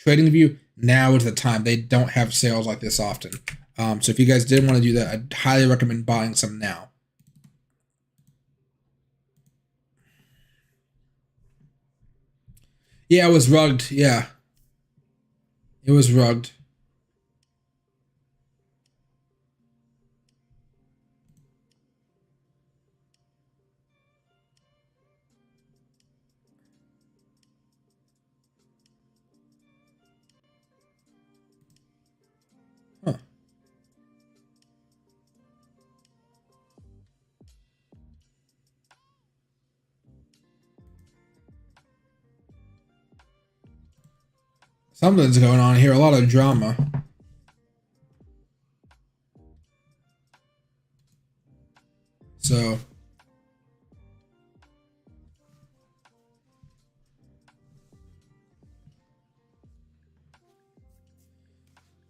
Speaker 1: TradingView, now is the time. They don't have sales like this often. So if you guys did want to do that, I'd highly recommend buying some now. Yeah, it was rugged. Yeah. It was rugged. Huh. Something's going on here. A lot of drama. So.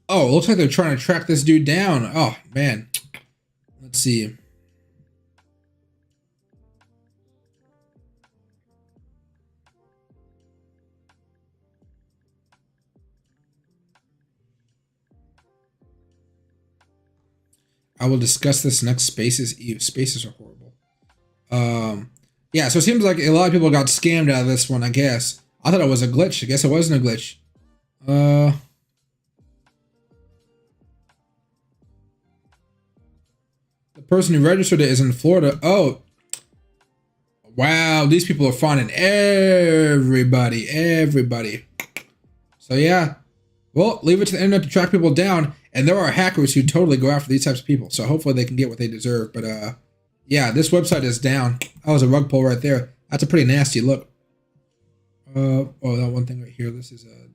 Speaker 1: Oh, it looks like they're trying to track this dude down. Oh, man. Let's see. I will discuss this next. Spaces. Ew, spaces are horrible. Yeah, so it seems like a lot of people got scammed out of this one, I guess. I thought it was a glitch. I guess it wasn't a glitch. The person who registered it is in Florida. Oh, wow. These people are finding everybody. So yeah. Well, leave it to the internet to track people down. And there are hackers who totally go after these types of people. So hopefully they can get what they deserve. But yeah, this website is down. That was a rug pull right there. That's a pretty nasty look. Oh, that one thing right here. This is a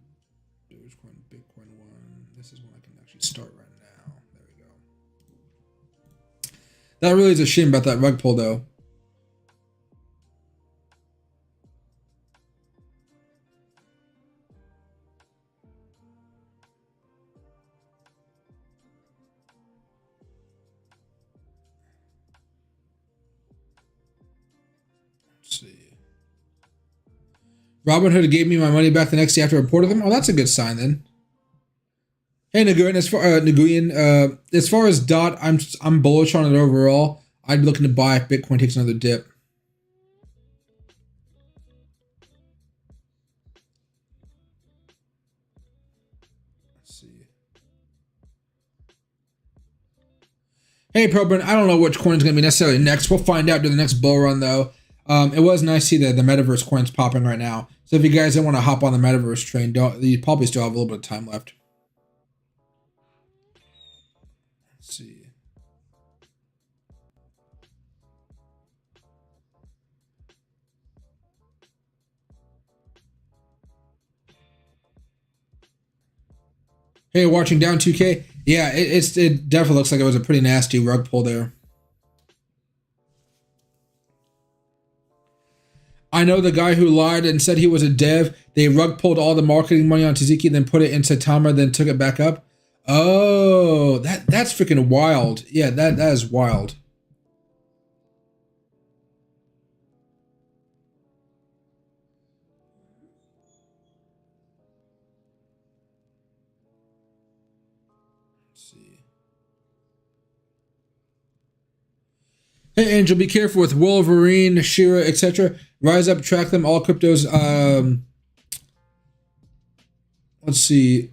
Speaker 1: Dogecoin Bitcoin one. This is one I can actually start right now. There we go. That really is a shame about that rug pull, though. Let's see. Robinhood gave me my money back the next day after I reported them. Oh, that's a good sign then. Hey Nguyen, as far as DOT, I'm bullish on it overall. I'd be looking to buy if Bitcoin takes another dip. Let's see. Hey Probin, I don't know which coin is going to be necessarily next. We'll find out during the next bull run though. It was nice to see the Metaverse coins popping right now. So if you guys don't want to hop on the Metaverse train, you probably still have a little bit of time left. Let's see. Hey, watching down 2K. Yeah, it definitely looks like it was a pretty nasty rug pull there. I know the guy who lied and said he was a dev. They rug pulled all the marketing money onto ZEC, then put it into Tama, then took it back up. Oh, that's freaking wild. Yeah, that is wild. Let's see. Hey Angel, be careful with Wolverine, Shira, etc. Rise up, track them, all cryptos. Let's see.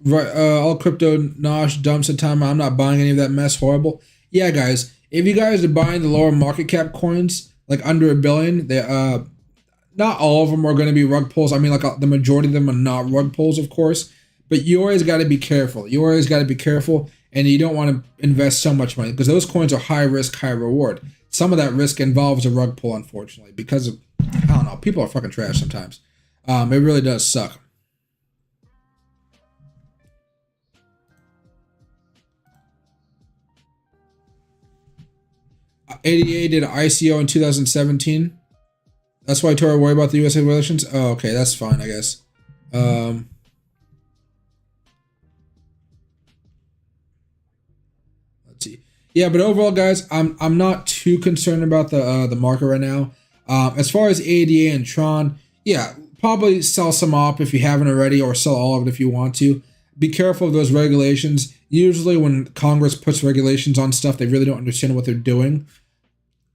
Speaker 1: All crypto, Nosh, dumps and time. I'm not buying any of that mess. Horrible. Yeah, guys. If you guys are buying the lower market cap coins, like under $1 billion, they not all of them are going to be rug pulls. I mean, like the majority of them are not rug pulls, of course. But you always got to be careful. You always got to be careful, and you don't want to invest so much money because those coins are high risk, high reward. Some of that risk involves a rug pull, unfortunately, because of, I don't know, people are fucking trash sometimes. It really does suck. ADA did an ICO in 2017. That's why Tora worry about the USA relations. Oh, okay, that's fine, I guess. Let's see. Yeah, but overall, guys, I'm not too concerned about the market right now. As far as ADA and Tron, yeah, probably sell some up if you haven't already, or sell all of it if you want to. Be careful of those regulations. Usually when Congress puts regulations on stuff, they really don't understand what they're doing,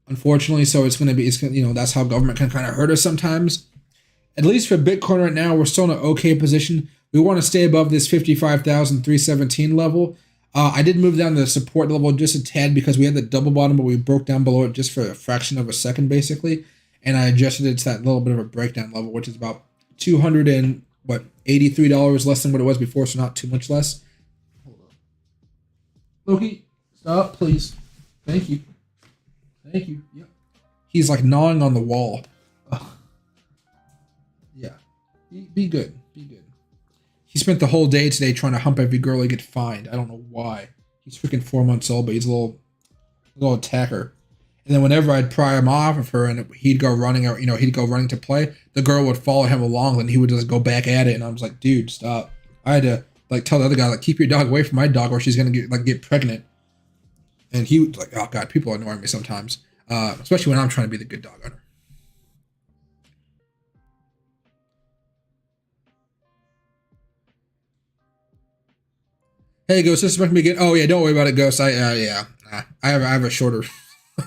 Speaker 1: unfortunately. So it's going to, that's how government can kind of hurt us sometimes. At least for Bitcoin right now, we're still in an okay position. We want to stay above this 55,317 level. I did move down to the support level just a tad because we had the double bottom, but we broke down below it just for a fraction of a second, basically. And I adjusted it to that little bit of a breakdown level, which is about $283 less than what it was before, so not too much less. Hold on. Loki, stop, please. Thank you. Thank you. Yep. He's like gnawing on the wall. Yeah. Be good. Be good. He spent the whole day today trying to hump every girl he could find. I don't know why. He's freaking 4 months old, but he's a little attacker. And then whenever I'd pry him off of her and he'd go running, or he'd go running to play, the girl would follow him along, and he would just go back at it. And I was like, dude, stop. I had to tell the other guy, keep your dog away from my dog, or she's gonna get pregnant. And he was like, oh god, people annoy me sometimes, especially when I'm trying to be the good dog owner. Hey, Ghost, this is making me get. Oh yeah, don't worry about it, Ghost. I have a shorter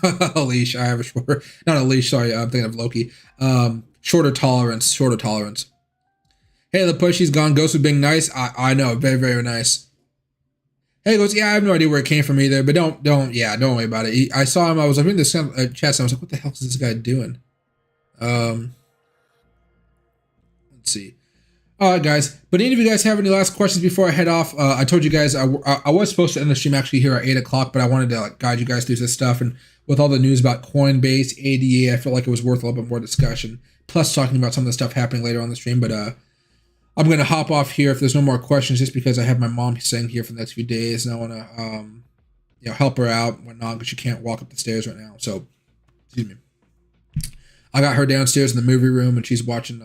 Speaker 1: a leash. I have a shorter, not a leash. Sorry, I'm thinking of Loki. Shorter tolerance. Hey, the pushy's gone. Ghost was being nice. I know, very very nice. Hey, Ghost. Yeah, I have no idea where it came from either. But don't worry about it. I saw him. I was reading this chat, and I was like, what the hell is this guy doing? Let's see. All right, guys. But any of you guys have any last questions before I head off? I told you guys I was supposed to end the stream actually here at 8 o'clock, but I wanted to guide you guys through this stuff. And with all the news about Coinbase, ADA, I felt like it was worth a little bit more discussion. Plus talking about some of the stuff happening later on the stream. But I'm going to hop off here if there's no more questions, just because I have my mom staying here for the next few days. And I want to help her out and whatnot, because she can't walk up the stairs right now. So, excuse me. I got her downstairs in the movie room, and she's watching...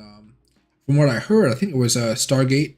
Speaker 1: from what I heard, I think it was Stargate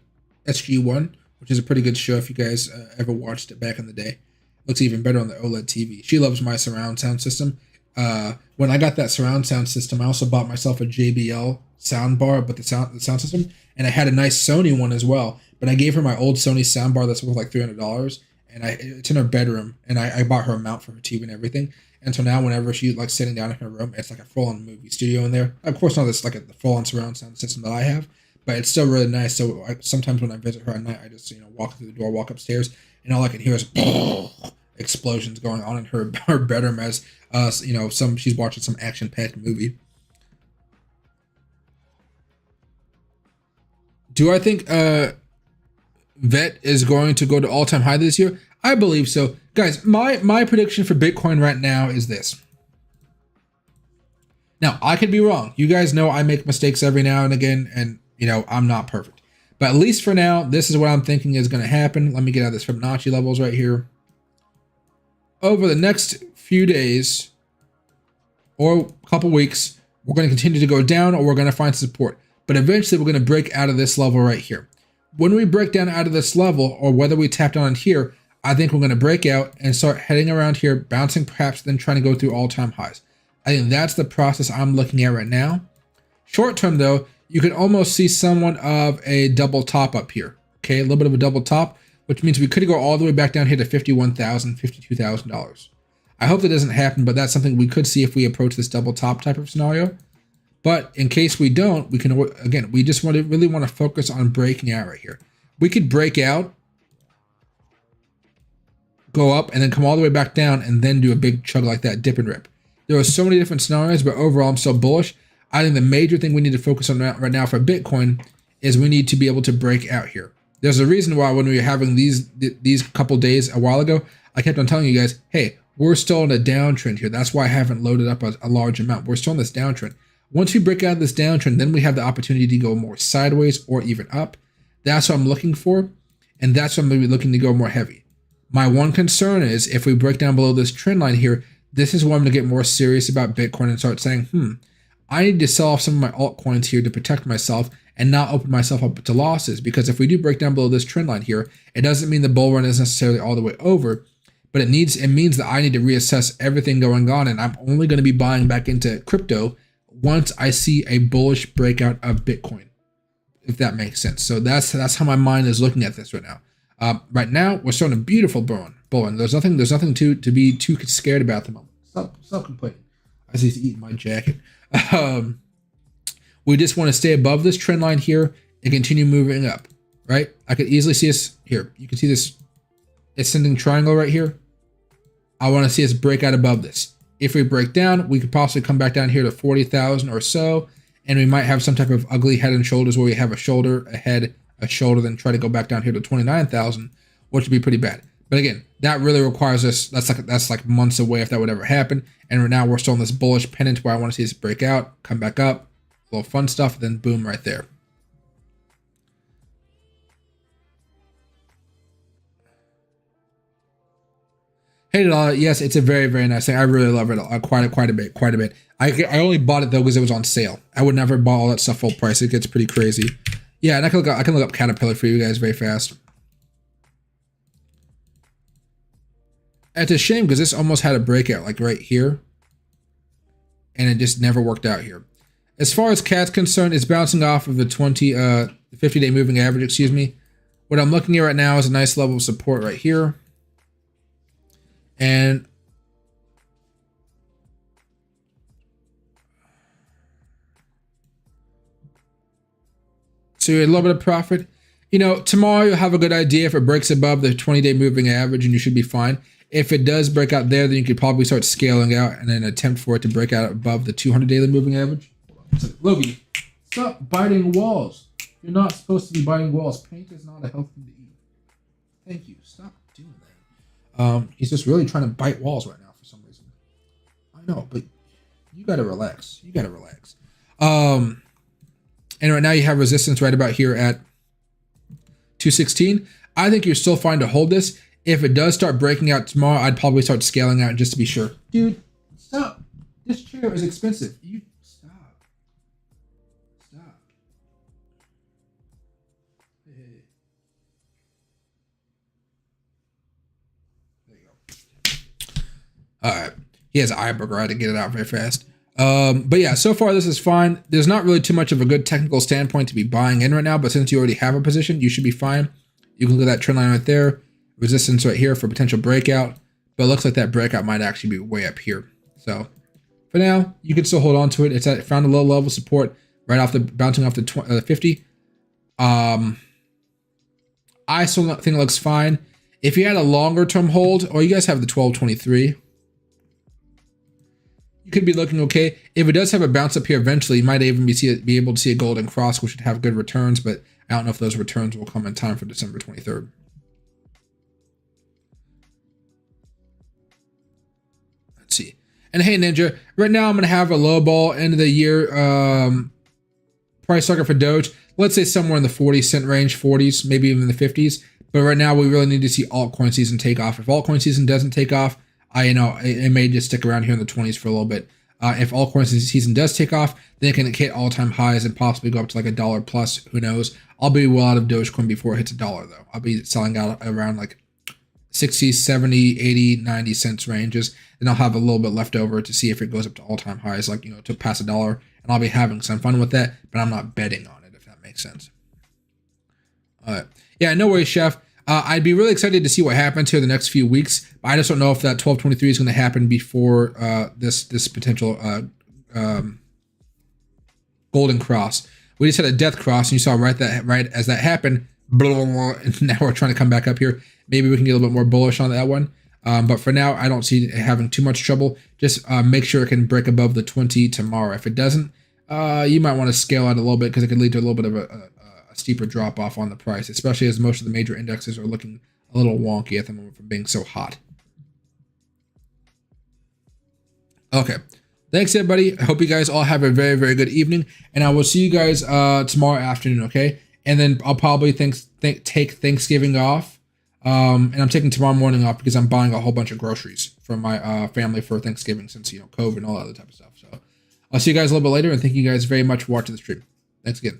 Speaker 1: SG-1, which is a pretty good show if you guys ever watched it back in the day. Looks even better on the OLED TV. She loves my surround sound system. When I got that surround sound system, I also bought myself a JBL soundbar, but the sound system, and I had a nice Sony one as well. But I gave her my old Sony soundbar that's worth like $300, and it's in her bedroom, and I bought her a mount for her TV and everything. And so now whenever she's sitting down in her room, it's like a full-on movie studio in there. Of course, not this the full-on surround sound system that I have, but it's still really nice. So sometimes when I visit her at night, I just walk through the door, walk upstairs, and all I can hear is explosions going on in her bedroom as she's watching some action-packed movie. Do I think VET is going to go to all-time high this year? I believe so. Guys, my prediction for Bitcoin right now is this. Now, I could be wrong. You guys know I make mistakes every now and again, and, I'm not perfect. But at least for now, this is what I'm thinking is going to happen. Let me get out of this Fibonacci levels right here. Over the next few days or a couple weeks, we're going to continue to go down, or we're going to find support. But eventually, we're going to break out of this level right here. When we break down out of this level, or whether we tap down here, I think we're going to break out and start heading around here, bouncing perhaps, then trying to go through all-time highs. I think that's the process I'm looking at right now. Short term, though, you can almost see somewhat of a double top up here. Okay, a little bit of a double top, which means we could go all the way back down here to $51,000, $52,000. I hope that doesn't happen, but that's something we could see if we approach this double top type of scenario. But in case we don't, we can, again, we just really want to focus on breaking out right here. We could break out, go up, and then come all the way back down, and then do a big chug like that, dip and rip. There are so many different scenarios, but overall, I'm still bullish. I think the major thing we need to focus on right now for Bitcoin is we need to be able to break out here. There's a reason why when we were having these couple days a while ago, I kept on telling you guys, hey, we're still in a downtrend here. That's why I haven't loaded up a large amount. We're still in this downtrend. Once we break out of this downtrend, then we have the opportunity to go more sideways or even up. That's what I'm looking for, and that's what I'm going to be looking to go more heavy. My one concern is if we break down below this trend line here, this is where I'm going to get more serious about Bitcoin and start saying, I need to sell off some of my altcoins here to protect myself and not open myself up to losses. Because if we do break down below this trend line here, it doesn't mean the bull run is necessarily all the way over, but it means that I need to reassess everything going on, and I'm only going to be buying back into crypto once I see a bullish breakout of Bitcoin, if that makes sense. So that's how my mind is looking at this right now. Right now, we're showing a beautiful bull run. There's nothing to be too scared about at the moment. Stop complaining. I see he's eating my jacket. We just want to stay above this trend line here and continue moving up, right? I could easily see us here. You can see this ascending triangle right here. I want to see us break out above this. If we break down, we could possibly come back down here to 40,000 or so, and we might have some type of ugly head and shoulders where we have a shoulder, a head, a shoulder, then try to go back down here to 29,000, which would be pretty bad. But again, that really requires us, that's like months away if that would ever happen. And right now we're still in this bullish pennant where I want to see this break out, come back up, a little fun stuff, then boom right there. Hey, yes, it's a very, very nice thing. I really love it quite a bit. I only bought it though because it was on sale. I would never buy all that stuff full price. It gets pretty crazy. Yeah, and I can look up Caterpillar for you guys very fast. It's a shame because this almost had a breakout like right here, and it just never worked out here. As far as CAT's concerned, it's bouncing off of the 50-day moving average. Excuse me. What I'm looking at right now is a nice level of support right here. And so you're a little bit of profit. You know, tomorrow you'll have a good idea if it breaks above the 20-day moving average, and you should be fine. If it does break out there, then you could probably start scaling out and then attempt for it to break out above the 200 daily moving average. Logie, stop biting walls. You're not supposed to be biting walls. Paint is not a healthy thing to eat. Thank you. Stop doing that. He's just really trying to bite walls right now for some reason. I know, but you gotta relax. And right now you have resistance right about here at 216. I think you're still fine to hold this. If it does start breaking out tomorrow, I'd probably start scaling out just to be sure. Dude, stop. This chair is expensive. You stop. Hey. There you go. All right. He has an eye burger. I had to get it out very fast. But yeah, so far this is fine. There's not really too much of a good technical standpoint to be buying in right now, but since you already have a position, you should be fine. You can look at that trend line right there. Resistance right here for potential breakout, but it looks like that breakout might actually be way up here. So for now, you can still hold on to it. It's found a low level support right off the bouncing off the 50. I still think it looks fine. If you had a longer term hold, or you guys have the 1223, you could be looking okay. If it does have a bounce up here eventually, you might even be able to see a golden cross, which would have good returns, but I don't know if those returns will come in time for December 23rd. Let's see. And hey, Ninja, right now I'm going to have a low ball end of the year price target for Doge. Let's say somewhere in the 40-cent range, 40s, maybe even the 50s. But right now we really need to see altcoin season take off. If altcoin season doesn't take off, it may just stick around here in the 20s for a little bit. If altcoin season does take off, then it can hit all-time highs and possibly go up to like $1 plus. Who knows? I'll be well out of Dogecoin before it hits $1 though. I'll be selling out around like 60, 70, 80, 90 cents ranges. Then I'll have a little bit left over to see if it goes up to all-time highs, like, to pass $1. And I'll be having some fun with that, but I'm not betting on it, if that makes sense. All right. Yeah, no worries, Chef. I'd be really excited to see what happens here the next few weeks. But I just don't know if that 1223 is going to happen before this potential golden cross. We just had a death cross, and you saw right as that happened, and now we're trying to come back up here. Maybe we can get a little bit more bullish on that one. But for now, I don't see it having too much trouble. Just make sure it can break above the 20 tomorrow. If it doesn't, you might want to scale out a little bit because it could lead to a little bit of a steeper drop off on the price, especially as most of the major indexes are looking a little wonky at the moment from being so hot. Okay. Thanks, everybody. I hope you guys all have a very, very good evening, and I will see you guys tomorrow afternoon, okay? And then I'll probably take Thanksgiving off, and I'm taking tomorrow morning off because I'm buying a whole bunch of groceries for my family for Thanksgiving since, COVID and all that other type of stuff. So I'll see you guys a little bit later, and thank you guys very much for watching the stream. Thanks again.